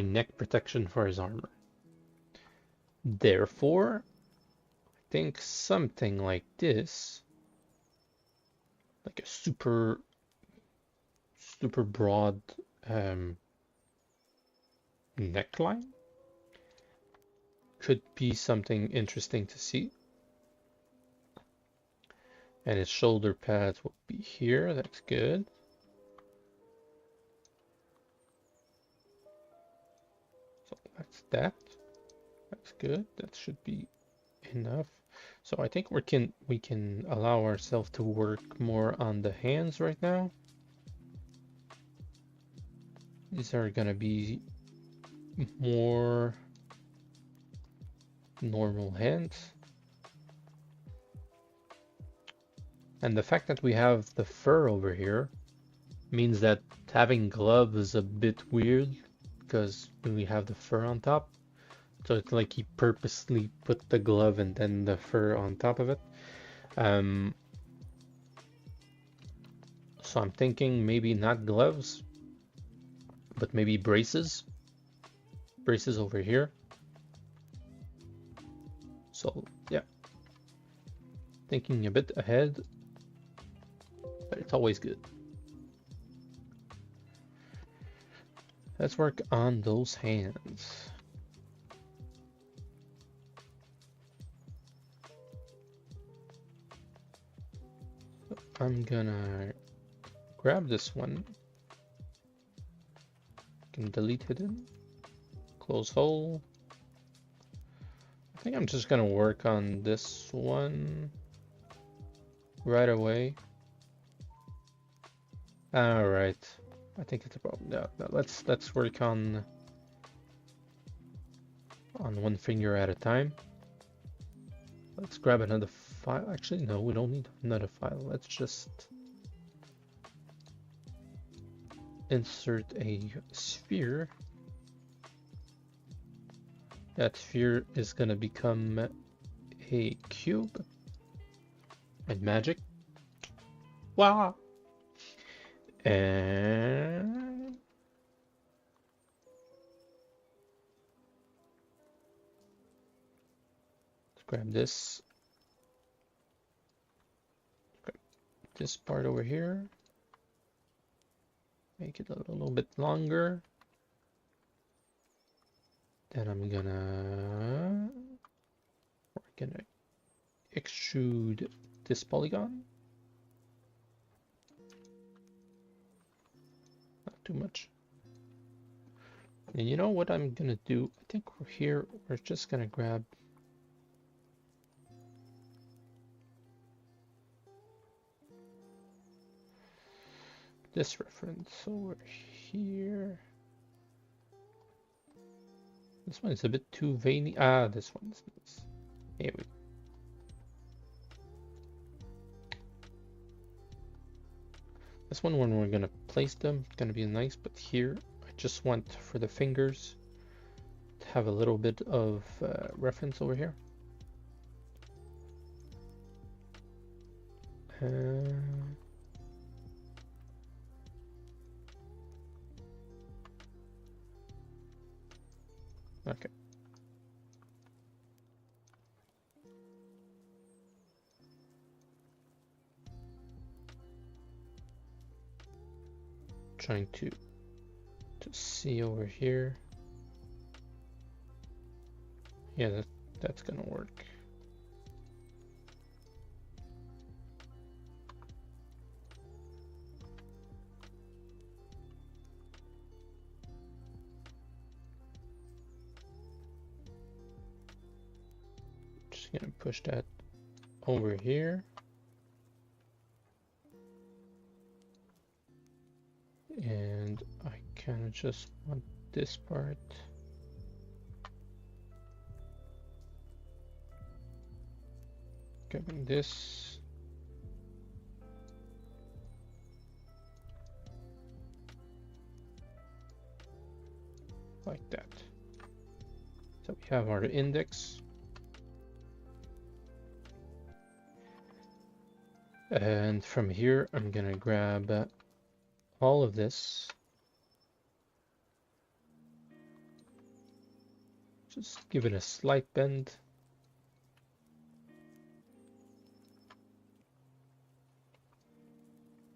neck protection for his armor. Therefore, I think something like this, like a super broad neckline, could be something interesting to see. And his shoulder pads will be here. That's good. So that's that. That's good. That should be enough. So I think we can allow ourselves to work more on the hands right now. These are gonna be more normal hands. And the fact that we have the fur over here means that having gloves is a bit weird because we have the fur on top. So it's like he purposely put the glove and then the fur on top of it. So I'm thinking maybe not gloves, but maybe braces. Braces over here. So yeah, thinking a bit ahead, but it's always good. Let's work on those hands. I'm gonna grab this one. Can delete hidden. Close hole. I think I'm just gonna work on this one right away. All right. I think it's a problem. No, let's work on one finger at a time. Let's grab another file. Actually, no, we don't need another file. Let's just insert a sphere. That sphere is gonna become a cube. And magic. Wow. And let's grab this. Grab this part over here. Make it a little bit longer. Then we're gonna extrude this polygon. Not too much. And you know what I'm gonna do? I think we're just gonna grab this reference over here. This one is a bit too veiny. Ah, this one's nice. Here we go. This one, when we're gonna place them, it's gonna be nice, but here I just want for the fingers to have a little bit of reference over here. Okay. Trying to see over here. Yeah, that's gonna work. Just gonna push that over here. And I kind of just want this part. Grabbing this. like that. So we have our index. And from here, I'm gonna grab all of this. Just give it a slight bend.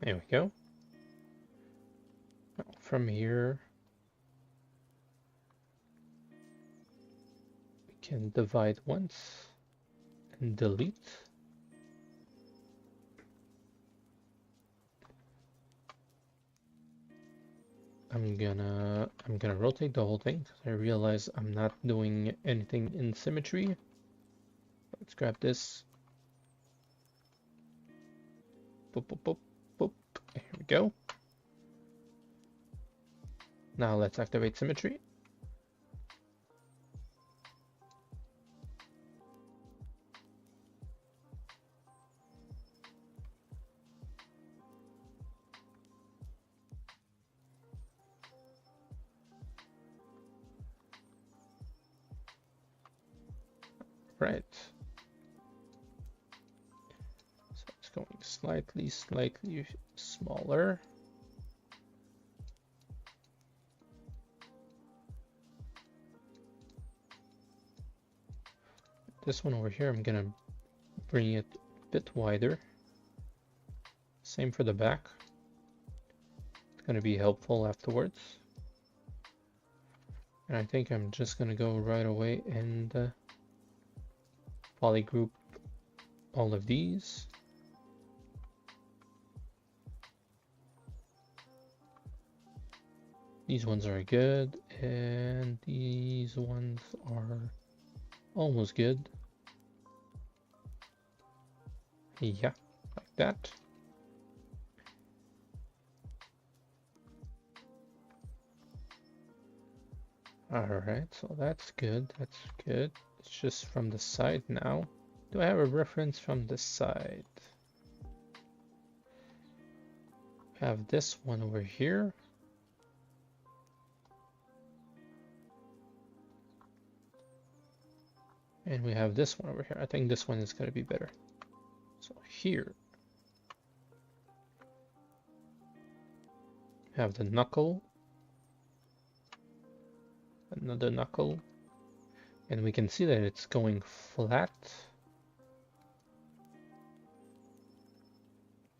There we go. Now from here, we can divide once and delete. I'm gonna rotate the whole thing because I realize I'm not doing anything in symmetry. Let's grab this. Boop, boop, boop, boop. Here we go. Now let's activate symmetry. Right. So it's going slightly smaller. This one over here, I'm gonna bring it a bit wider. Same for the back. It's gonna be helpful afterwards. And I think I'm just gonna go right away and polygroup all of these. These ones are good, and these ones are almost good. Yeah, like that. Alright, so that's good, that's good. It's just from the side now. Do I have a reference from the side? I have this one over here. And we have this one over here. I think this one is going to be better. So here, we have the knuckle. Another knuckle. And we can see that it's going flat.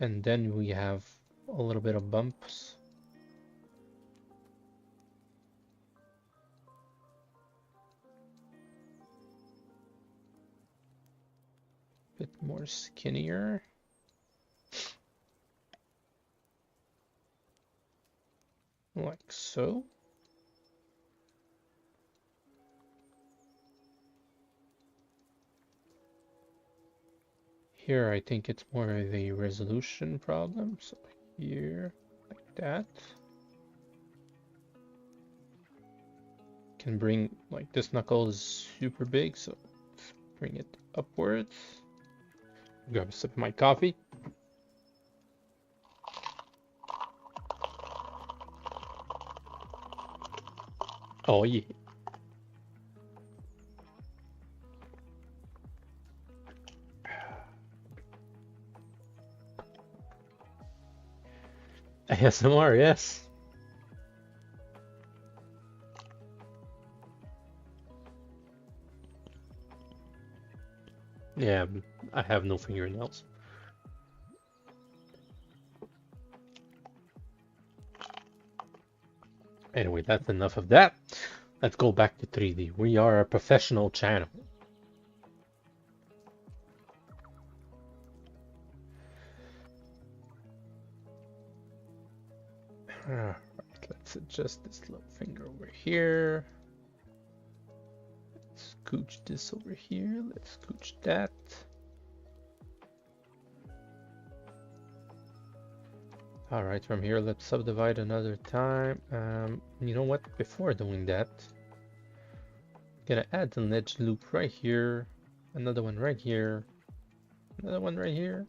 And then we have a little bit of bumps. Bit more skinnier. Like so. Here, I think it's more of a resolution problem. So here, like that. Can bring, like, this knuckle is super big, so let's bring it upwards. Grab a sip of my coffee. Oh yeah. ASMR, yes. Yeah, I have no fingernails. Anyway, that's enough of that. Let's go back to 3D. We are a professional channel. Alright, let's adjust this little finger over here. Let's scooch this over here. Let's scooch that. Alright, from here, let's subdivide another time. You know what? Before doing that, I'm gonna add an edge loop right here, another one right here, another one right here,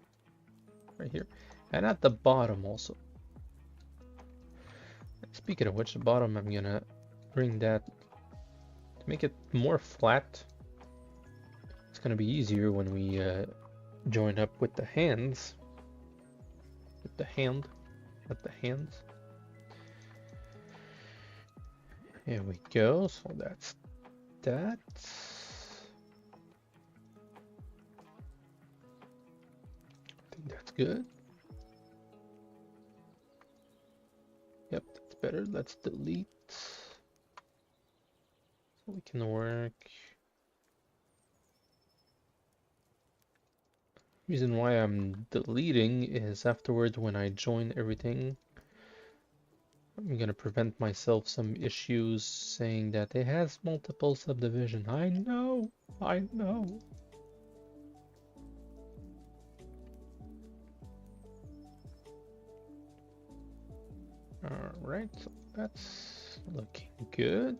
and at the bottom also. Speaking of which, the bottom, I'm gonna bring that to make it more flat. It's gonna be easier when we join up with the hands. With the hand, not the hands. Here we go. So that's that. I think that's good. Yep, that's better. Let's delete so we can work. Reason why I'm deleting is afterwards when I join everything, I'm gonna prevent myself some issues saying that it has multiple subdivision. I know. Alright, so that's looking good.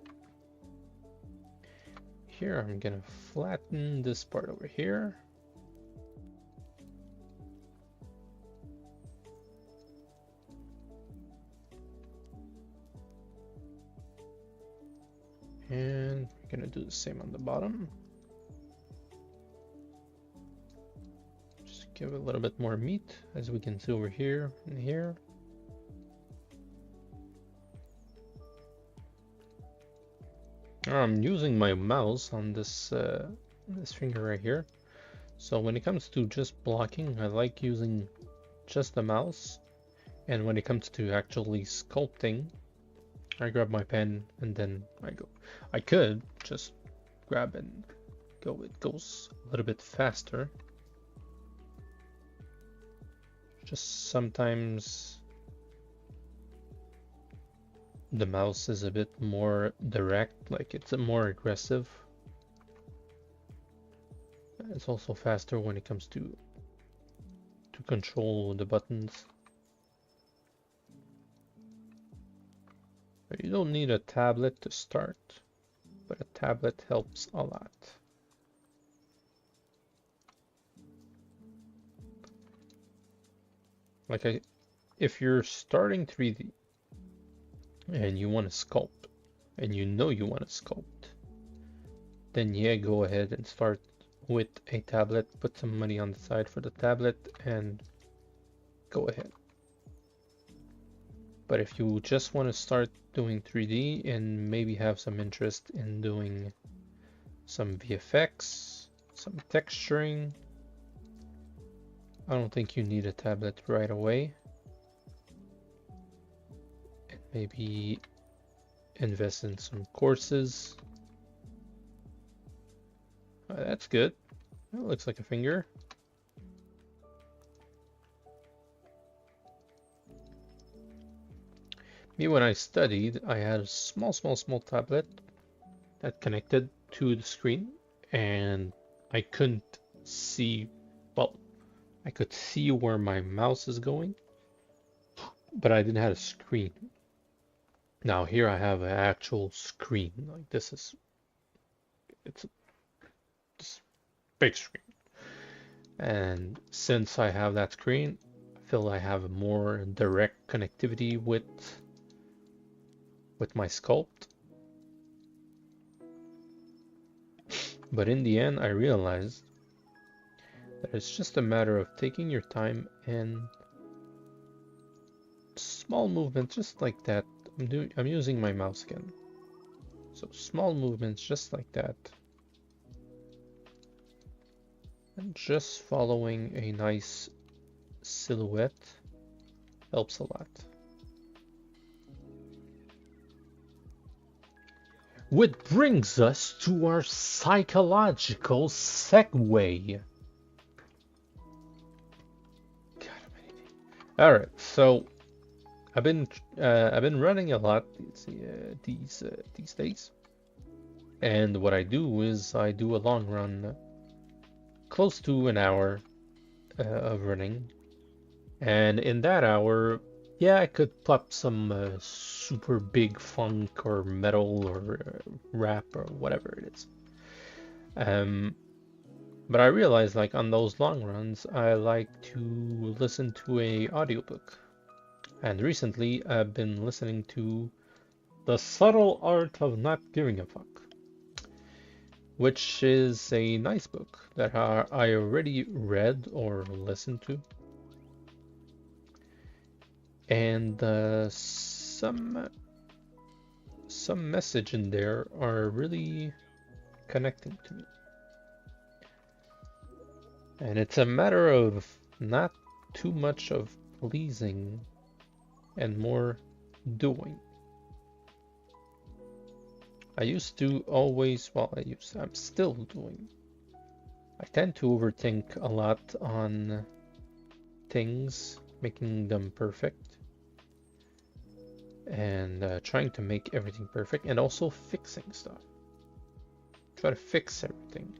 Here I'm gonna flatten this part over here. And we're gonna do the same on the bottom. Just give it a little bit more meat, as we can see over here and here. I'm using my mouse on this this finger right here. So when it comes to just blocking, I like using just the mouse. And when it comes to actually sculpting, I grab my pen and then I go. I could just grab and go. It goes a little bit faster. Just sometimes the mouse is a bit more direct, like it's more aggressive. It's also faster when it comes to control the buttons. You don't need a tablet to start, but a tablet helps a lot. Like if you're starting 3D and you want to sculpt, and you know you want to sculpt, then yeah, go ahead and start with a tablet, put some money on the side for the tablet, and go ahead. But if you just want to start doing 3D and maybe have some interest in doing some VFX, some texturing, I don't think you need a tablet right away. And maybe invest in some courses. That's good. That looks like a finger. Me, when I studied, I had a small tablet that connected to the screen, and I couldn't see, well, I could see where my mouse is going, but I didn't have a screen. Now here I have an actual screen. Like this is, it's a big screen. And since I have that screen, I feel I have a more direct connectivity with my sculpt. But in the end, I realized that it's just a matter of taking your time and small movements just like that. I'm using my mouse again. So small movements just like that. And just following a nice silhouette helps a lot. Which brings us to our psychological segue. All right, so I've been running a lot these days, and what I do is I do a long run, close to an hour of running, and in that hour, yeah, I could pop some super big funk or metal or rap or whatever it is. But I realized, like, on those long runs, I like to listen to a audiobook. And recently I've been listening to The Subtle Art of Not Giving a Fuck, which is a nice book that I already read or listened to. And some message in there are really connecting to me. And it's a matter of not too much of pleasing and more doing. I used to always, well, I'm still doing. I tend to overthink a lot on things, making them perfect, and trying to make everything perfect, and also fixing stuff. Try to fix everything.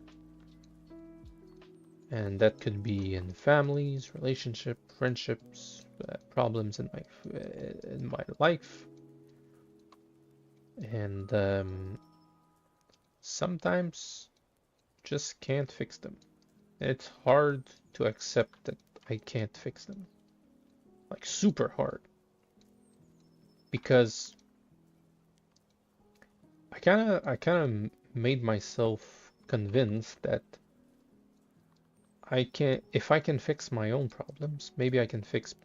And that could be in families, relationships, friendships, problems in my life. And sometimes just can't fix them. And it's hard to accept that I can't fix them. Like super hard. Because I kinda made myself convinced that if I can fix my own problems, maybe I can fix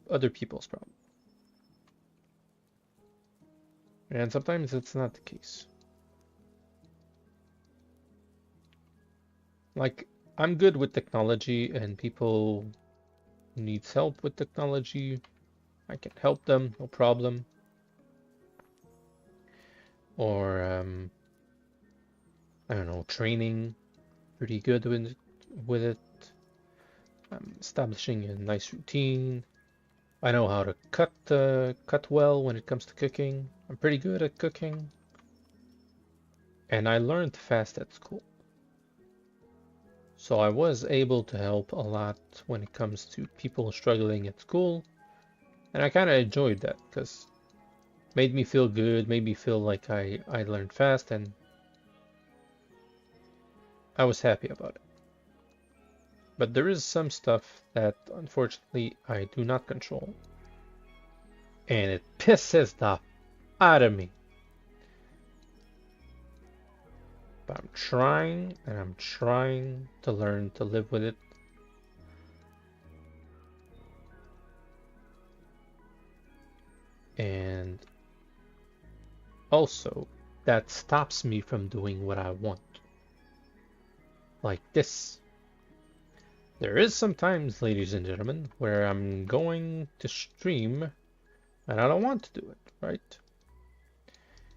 other people's problems. And sometimes it's not the case. Like, I'm good with technology, and people needs help with technology. I can help them, no problem. Or, I don't know, training, pretty good with it. Establishing a nice routine. I know how to cut well when it comes to cooking. I'm pretty good at cooking. And I learned fast at school. So I was able to help a lot when it comes to people struggling at school. And I kind of enjoyed that because it made me feel good, made me feel like I learned fast, and I was happy about it. But there is some stuff that unfortunately I do not control. And it pisses the out of me. But I'm trying, and I'm trying to learn to live with it. And also, that stops me from doing what I want. Like this. There is sometimes, ladies and gentlemen, where I'm going to stream and I don't want to do it, right?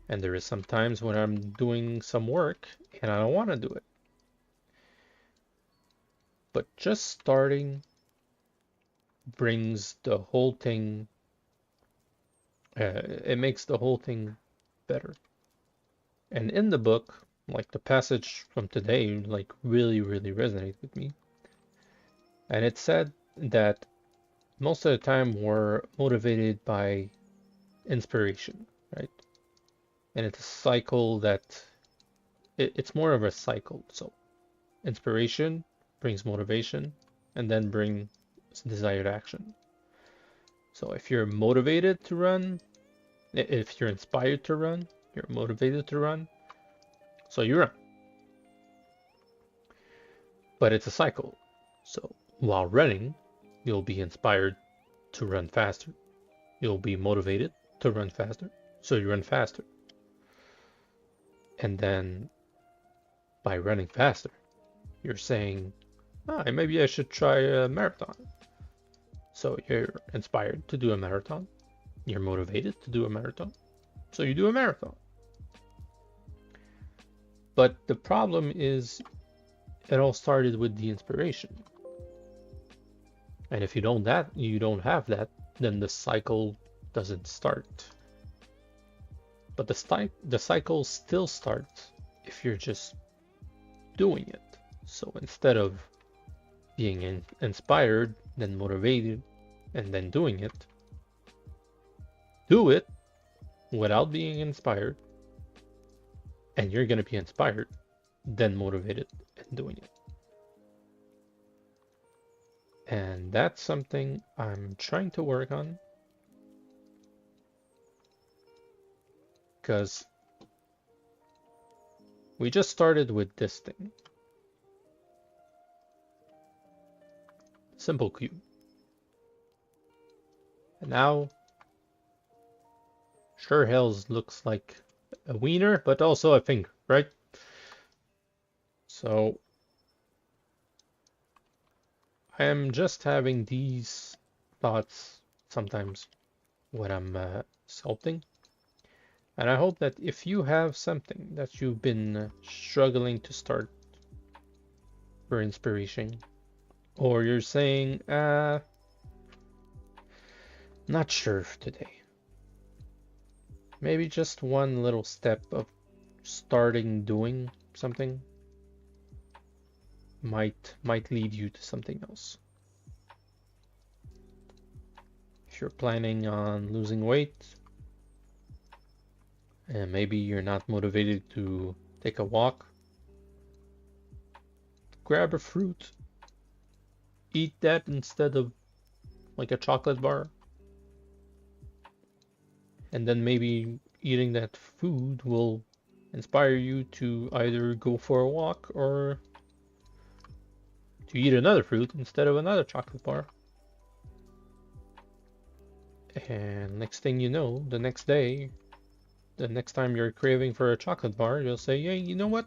And there is sometimes when I'm doing some work and I don't want to do it. But just starting brings the whole thing, it makes the whole thing better. And in the book, like the passage from today, like really resonated with me. And it said that most of the time we're motivated by inspiration, right? And it's a cycle that it's more of a cycle. So inspiration brings motivation and then brings desired action. So if you're motivated to run, if you're inspired to run, you're motivated to run, so you run. But it's a cycle. So while running, you'll be inspired to run faster. You'll be motivated to run faster, so you run faster. And then by running faster, you're saying, maybe I should try a marathon. So you're inspired to do a marathon. You're motivated to do a marathon. So you do a marathon. But the problem is, it all started with the inspiration. And if you don't have that, then the cycle doesn't start. But the cycle still starts if you're just doing it. So instead of being inspired, then motivated, and then doing it, do it without being inspired, and you're going to be inspired, then motivated, and doing it. And that's something I'm trying to work on. because we just started with this thing. Simple cube. And now, sure hells looks like a wiener, but also a finger, right? So I am just having these thoughts sometimes when I'm sculpting. And I hope that if you have something that you've been struggling to start for inspiration, or you're saying, not sure today. Maybe just one little step of starting doing something might lead you to something else. If you're planning on losing weight, and maybe you're not motivated to take a walk, grab a fruit, eat that instead of like a chocolate bar. And then maybe eating that food will inspire you to either go for a walk or to eat another fruit instead of another chocolate bar. And next thing you know, the next day, the next time you're craving for a chocolate bar, you'll say, hey, you know what?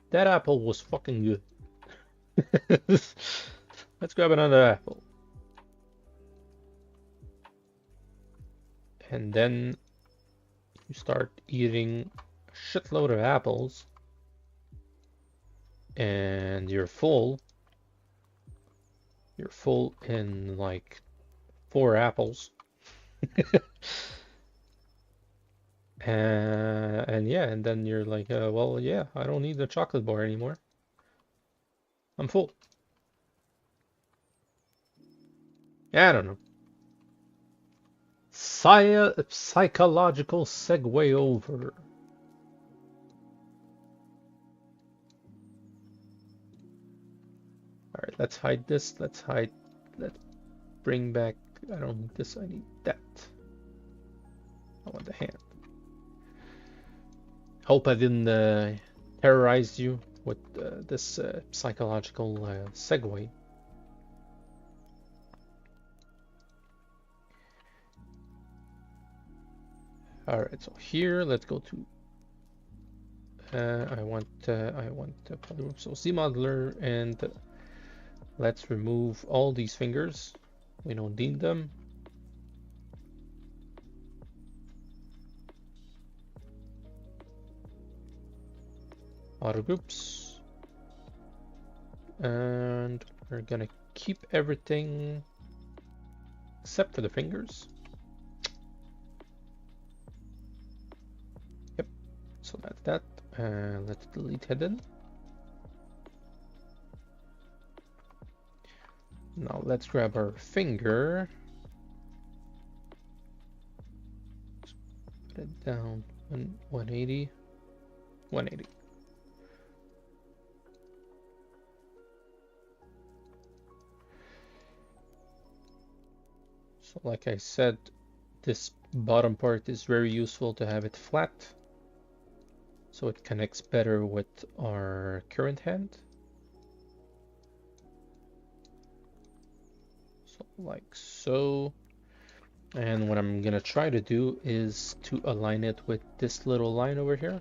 That apple was fucking good. Let's grab another apple. And then you start eating a shitload of apples and you're full. You're full in like 4 apples. And yeah, and then you're like, well, yeah, I don't need the chocolate bar anymore. I'm full. Yeah, I don't know. Psychological segue over. Alright, let's hide this. Let's bring back. I don't need this, I need that. I want the hand. Hope I didn't terrorize you with this psychological segue. Alright, so here, let's go to I want polygroup, so ZModeler, and let's remove all these fingers. We don't need them. Auto groups, and we're gonna keep everything except for the fingers. Yep, so that's that. Let's delete hidden. Now let's grab our finger. Put it down 180. 180. So like I said, this bottom part is very useful to have it flat, so it connects better with our current hand. So like so. And what I'm gonna try to do is to align it with this little line over here.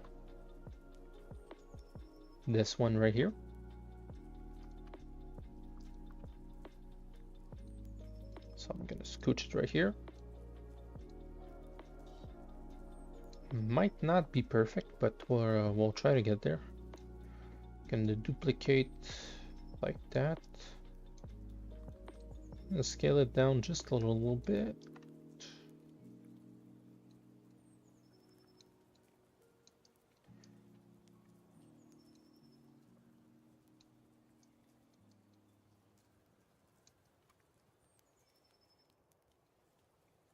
This one right here. So I'm gonna scooch it right here. Might not be perfect, but we'll try to get there. Gonna duplicate like that. Gonna scale it down just a little bit.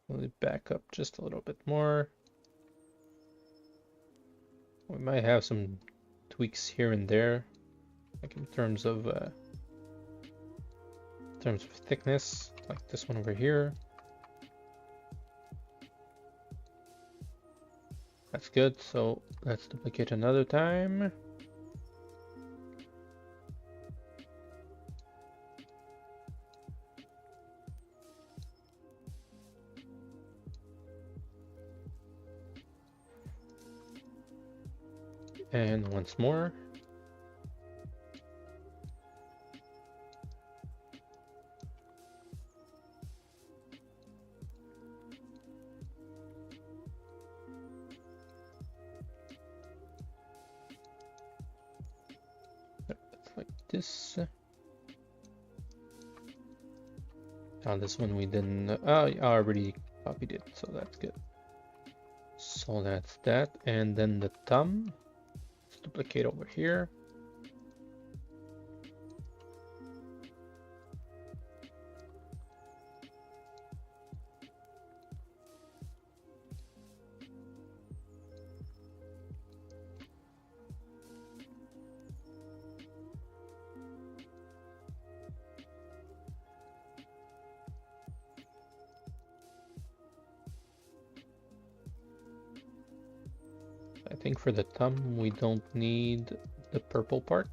Let it back up just a little bit more. We might have some tweaks here and there, like in terms of thickness, like this one over here. That's good. So let's duplicate another time. And once more. Like this. On this one we didn't. I already copied it, so that's good. So that's that, and then the thumb. Let's duplicate over here. I think for the thumb we don't need the purple part.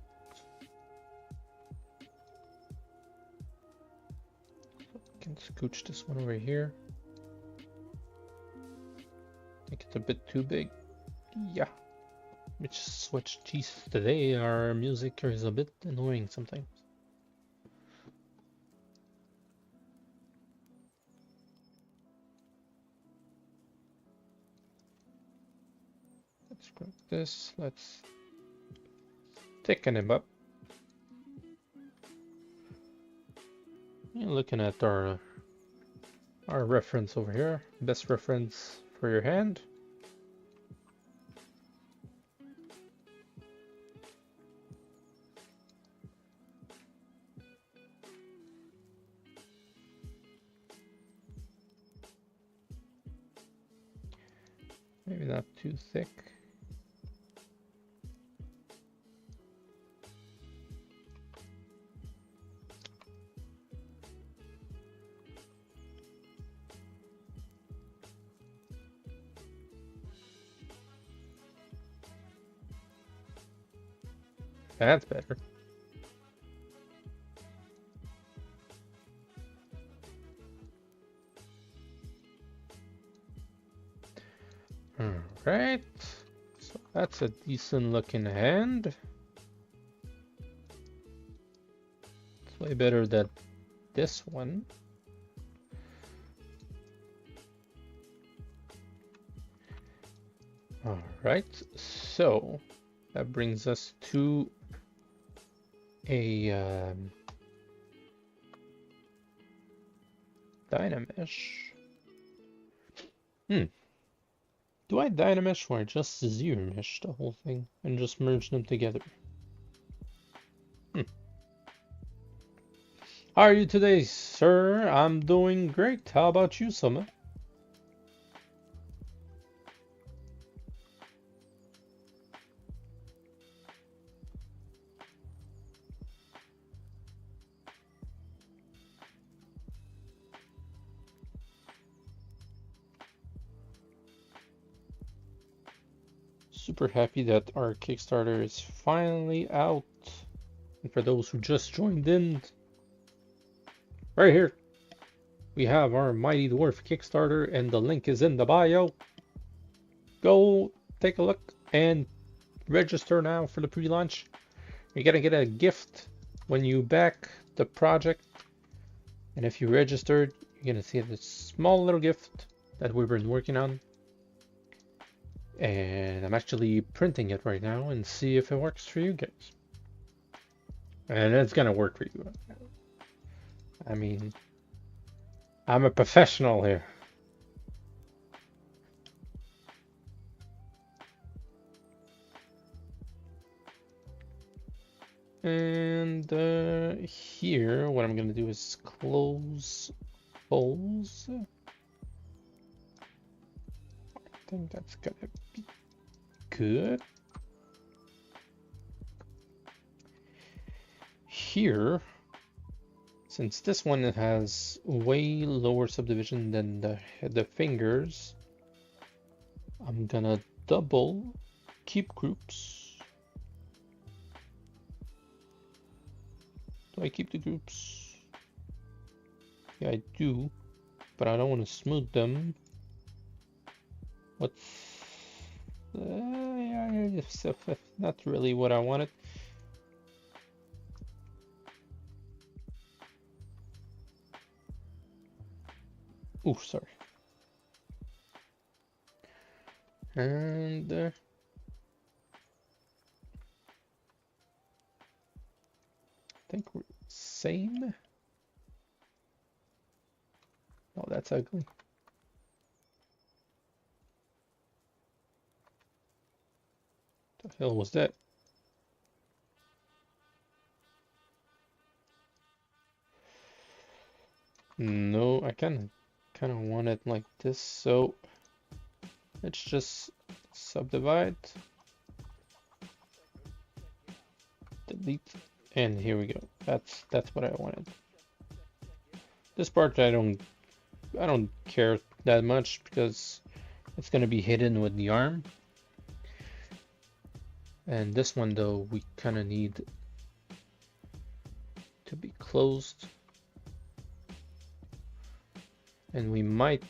So I can scooch this one over here. I think it's a bit too big. Yeah. Which switch geez, today our music is a bit annoying sometimes. Let's grab this, let's thicken him up. And looking at our reference over here, best reference for your hand. Maybe not too thick. That's better. Alright, so that's a decent looking hand. It's way better than this one. Alright, so that brings us to a Dynamesh. Do I Dynamesh or just zero mesh the whole thing and just merge them together? How are you today, sir? I'm doing great. How about you, Summer? Super happy that our Kickstarter is finally out. And for those who just joined in, right here, we have our Mighty Dwarf Kickstarter, and the link is in the bio. Go take a look and register now for the pre-launch. You're gonna get a gift when you back the project. And if you registered, you're gonna see this small little gift that we've been working on. And I'm actually printing it right now and see if it works for you guys. And it's gonna work for you. I mean, I'm a professional here. And here, what I'm gonna do is close holes. I think that's gonna be good. Here, since this one has way lower subdivision than the fingers, I'm gonna double keep groups. Do I keep the groups? Yeah, I do, but I don't want to smooth them. What's yeah, not really what I wanted. Oh, sorry. And I think we're same. Oh, that's ugly. The hell was that? No, I kind of want it like this, so let's just subdivide, delete, and here we go. That's what I wanted. This part I don't care that much because it's gonna be hidden with the arm. And this one though, we kind of need to be closed. And we might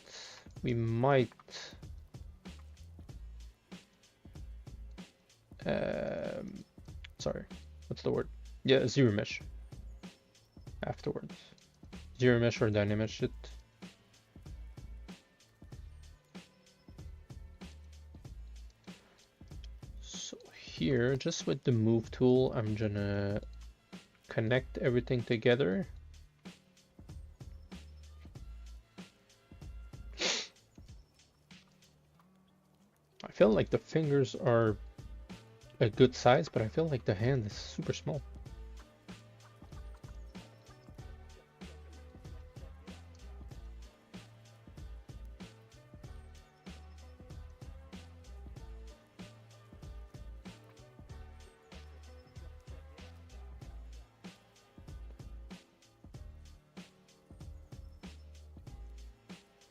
sorry, what's the word? Yeah, zero mesh afterwards. Zero mesh or dynamesh it. So here, just with the move tool, I'm gonna connect everything together. I feel like the fingers are a good size, but I feel like the hand is super small.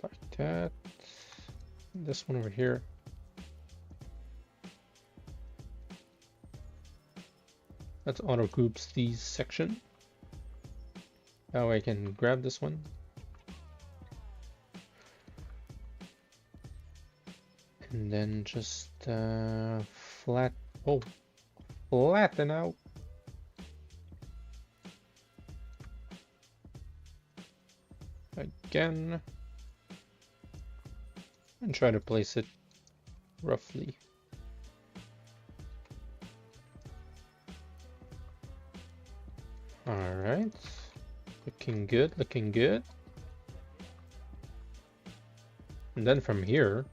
Like that. This one over here. Let's auto groups these section. Now I can grab this one. And then just flatten out. Again. And try to place it roughly. All right, looking good, looking good. And then from here,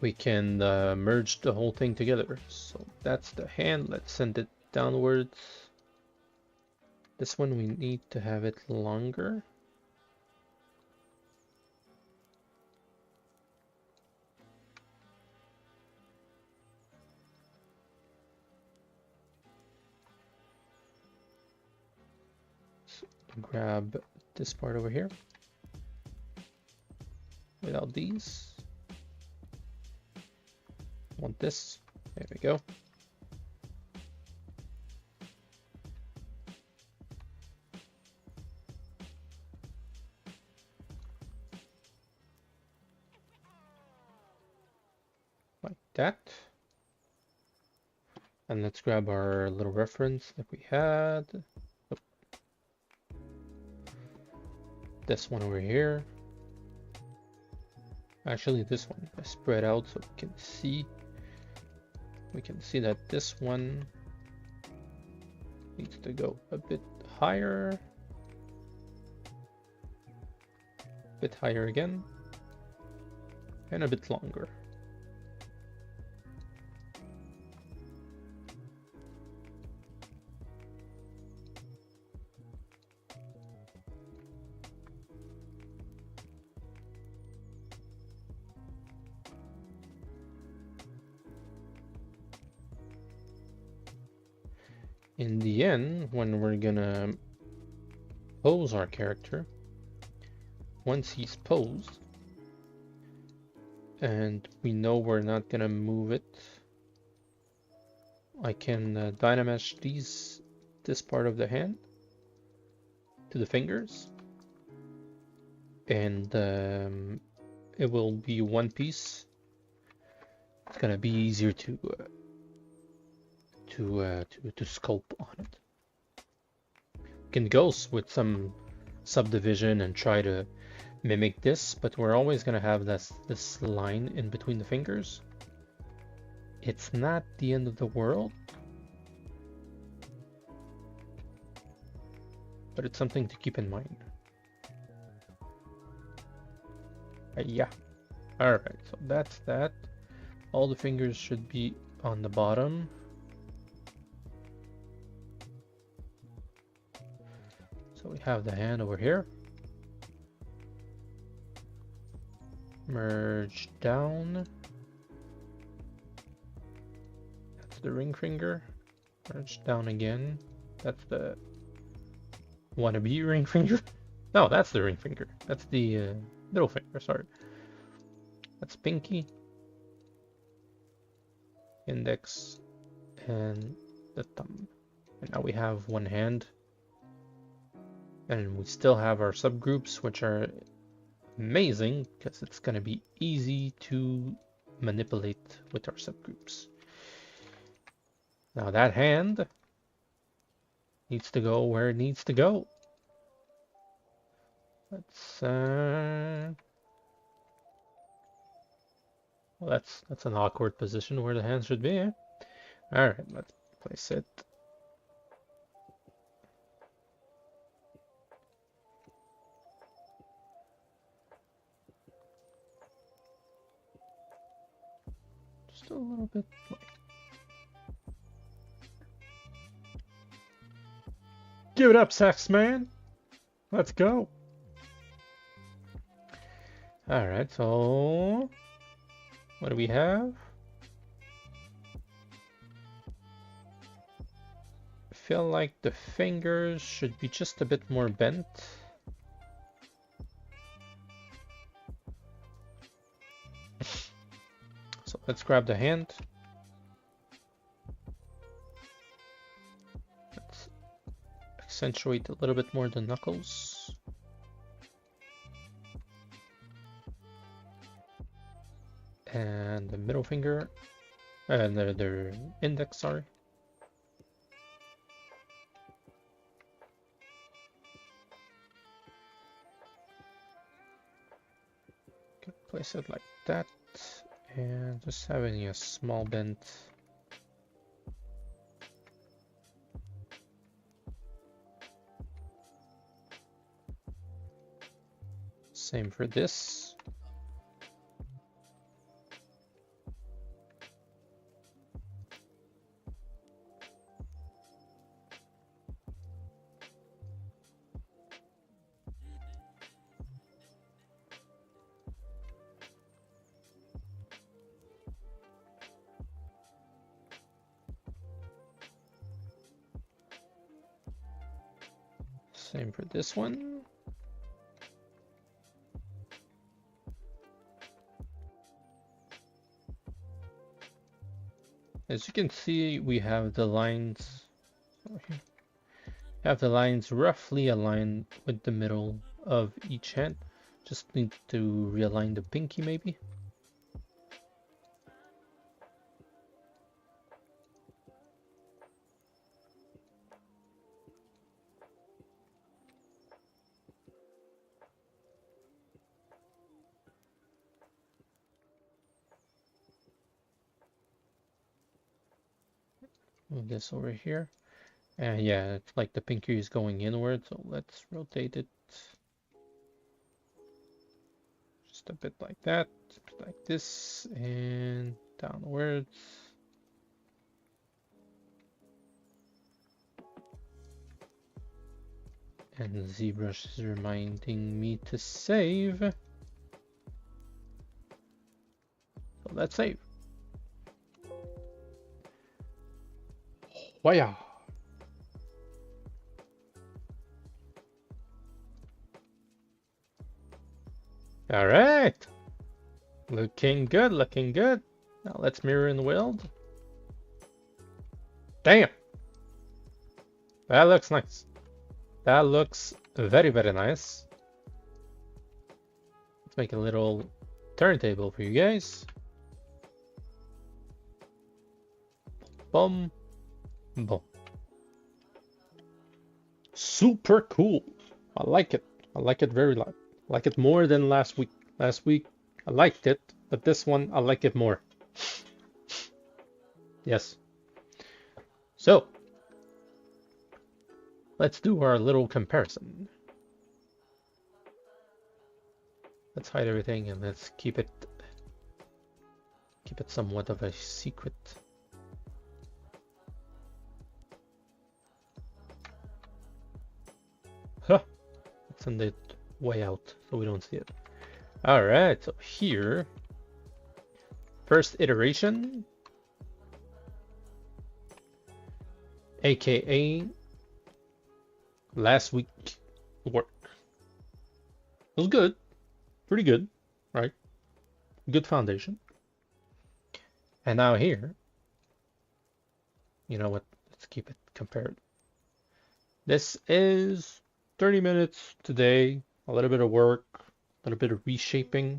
we can merge the whole thing together. So that's the hand. Let's send it downwards. This one we need to have it longer. Grab this part over here without these. Want this? There we go. Like that. And let's grab our little reference that we had. This one over here. Actually, this one I spread out so we can see. We can see that this one needs to go a bit higher. A bit higher again. And a bit longer. In the end, when we're gonna pose our character, once he's posed, and we know we're not gonna move it, I can Dynamesh this part of the hand to the fingers, and it will be one piece. It's gonna be easier to sculpt on it. You can go with some subdivision and try to mimic this, but we're always gonna have this line in between the fingers. It's not the end of the world, but it's something to keep in mind. Yeah. Alright, so that's that. All the fingers should be on the bottom. So we have the hand over here. Merge down. That's the ring finger. Merge down again. That's the wannabe ring finger. No, that's the ring finger. That's the middle finger, sorry. That's pinky, index, and the thumb. And now we have one hand. And we still have our subgroups, which are amazing because it's going to be easy to manipulate with our subgroups. Now that hand needs to go where it needs to go. Let's well, that's an awkward position where the hand should be. Eh? All right, let's place it. Just a little bit. Give it up, Sax Man. Let's go. All right, so what do we have? I feel like the fingers should be just a bit more bent. So let's grab the hand. Let's accentuate a little bit more the knuckles. And the middle finger, and the index, sorry. Okay, place it like that, and just having a small bend. Same for this. Same for this one. As you can see, we have the lines. Have the lines roughly aligned with the middle of each hand. Just need to realign the pinky maybe. Move this over here. And yeah, it's like the pinky is going inward, so let's rotate it just a bit like that, like this, and downwards. And Zbrush is reminding me to save. So let's save. Waya. All right. Looking good, looking good. Now let's mirror in the weld. Damn! That looks nice. That looks very, very nice. Let's make a little turntable for you guys. Boom. Boom. Super cool. I like it. I like it very lot. I like it more than last week. Last week I liked it, but this one I like it more. Yes. So let's do our little comparison. Let's hide everything and let's keep it somewhat of a secret. Huh. Let's send it way out so we don't see it. Alright, so here, first iteration, aka last week work. It was good, pretty good, right? Good foundation. And now here, you know what, let's keep it compared. This is 30 minutes today, a little bit of work, a little bit of reshaping.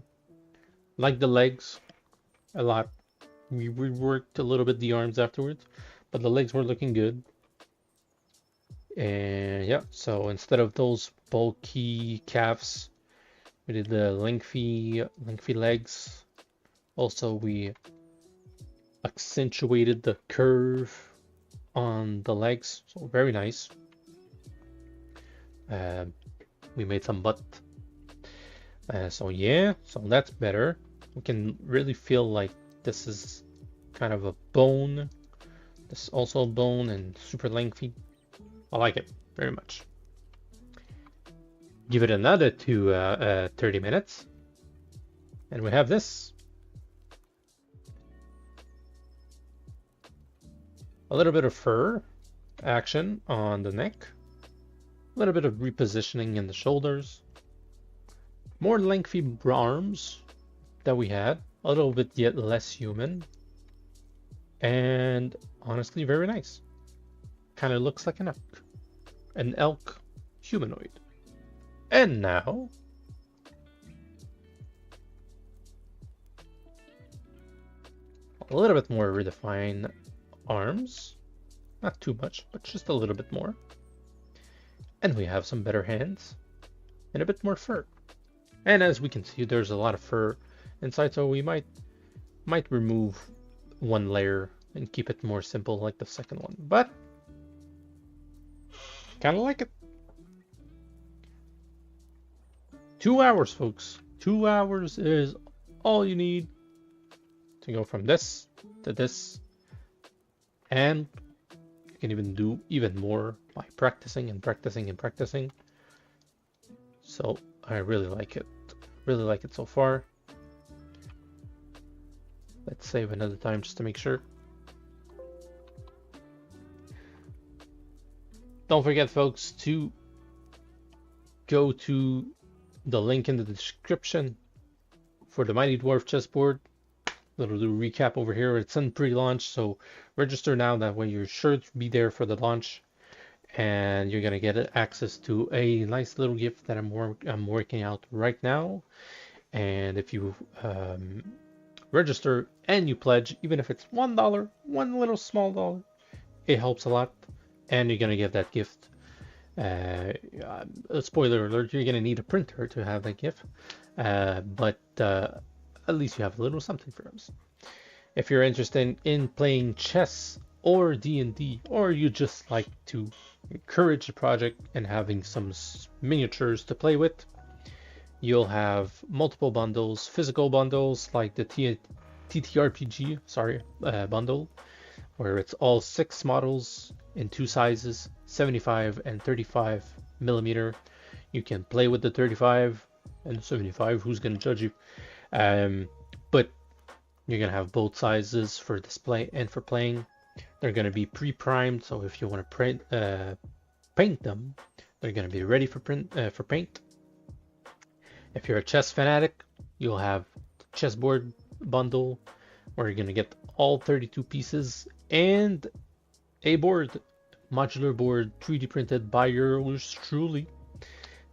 Like the legs a lot. We reworked a little bit the arms afterwards, but the legs were looking good. And yeah, so instead of those bulky calves, we did the lengthy legs. Also, we accentuated the curve on the legs, so very nice. We made some butt. So yeah, so that's better. We can really feel like this is kind of a bone. This is also a bone and super lengthy. I like it very much. Give it another 30 minutes. And we have this. A little bit of fur action on the neck. A little bit of repositioning in the shoulders. More lengthy arms that we had. A little bit yet less human. And honestly, very nice. Kind of looks like an elk. An elk humanoid. And now, a little bit more redefined arms. Not too much, but just a little bit more. And we have some better hands. And a bit more fur. And as we can see, there's a lot of fur inside, so we might remove one layer and keep it more simple like the second one. But kind of like it. 2 hours, folks. 2 hours is all you need to go from this to this. And you can even do even more by practicing and practicing and practicing. So I really like it. Really like it so far. Let's save another time just to make sure. Don't forget, folks, to go to the link in the description for the Mighty Dwarf chessboard. Little recap over here. It's in pre-launch, so register now. That way you're sure to be there for the launch, and you're gonna get access to a nice little gift that I'm working out right now. And if you register and you pledge, even if it's $1, one little small dollar, it helps a lot. And you're gonna get that gift. Spoiler alert: you're gonna need a printer to have that gift, but at least you have a little something for us. If you're interested in playing chess or D&D, or you just like to encourage the project and having some miniatures to play with, you'll have multiple bundles, physical bundles like the TTRPG bundle, where it's all 6 models in 2 sizes, 75 and 35 millimeter. You can play with the 35 and 75. Who's gonna judge you? But you're gonna have both sizes for display and for playing. They're gonna be pre-primed, so if you want to paint them, they're gonna be ready for paint. If you're a chess fanatic, you'll have chessboard bundle where you're gonna get all 32 pieces and a board, modular board, 3D printed by yours truly,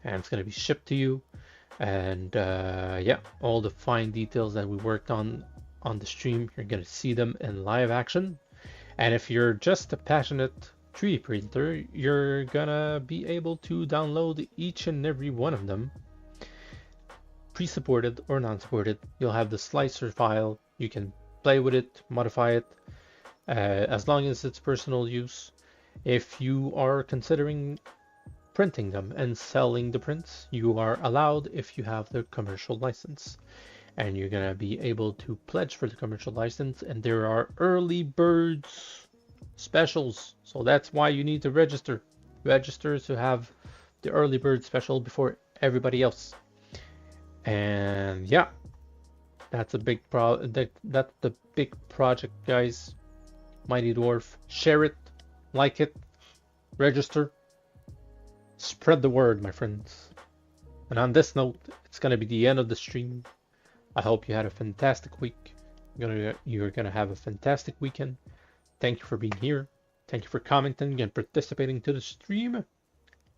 and it's gonna be shipped to you. And yeah, all the fine details that we worked on the stream, you're gonna see them in live action. And if you're just a passionate 3D printer, you're gonna be able to download each and every one of them, pre-supported or non-supported. You'll have the slicer file. You can play with it, modify it, as long as it's personal use. If you are considering printing them and selling the prints, you are allowed if you have the commercial license. And you're gonna be able to pledge for the commercial license, and there are early birds specials, so that's why you need to register to have the early bird special before everybody else. And yeah, that's a big that's the big project, guys. Mighty Dwarf, share it, like it, register, spread the word, my friends. And on this note, it's gonna be the end of the stream. I hope you had a fantastic week. You're gonna have a fantastic weekend. Thank you for being here. Thank you for commenting and participating to the stream.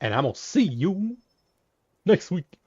And I'm gonna see you next week.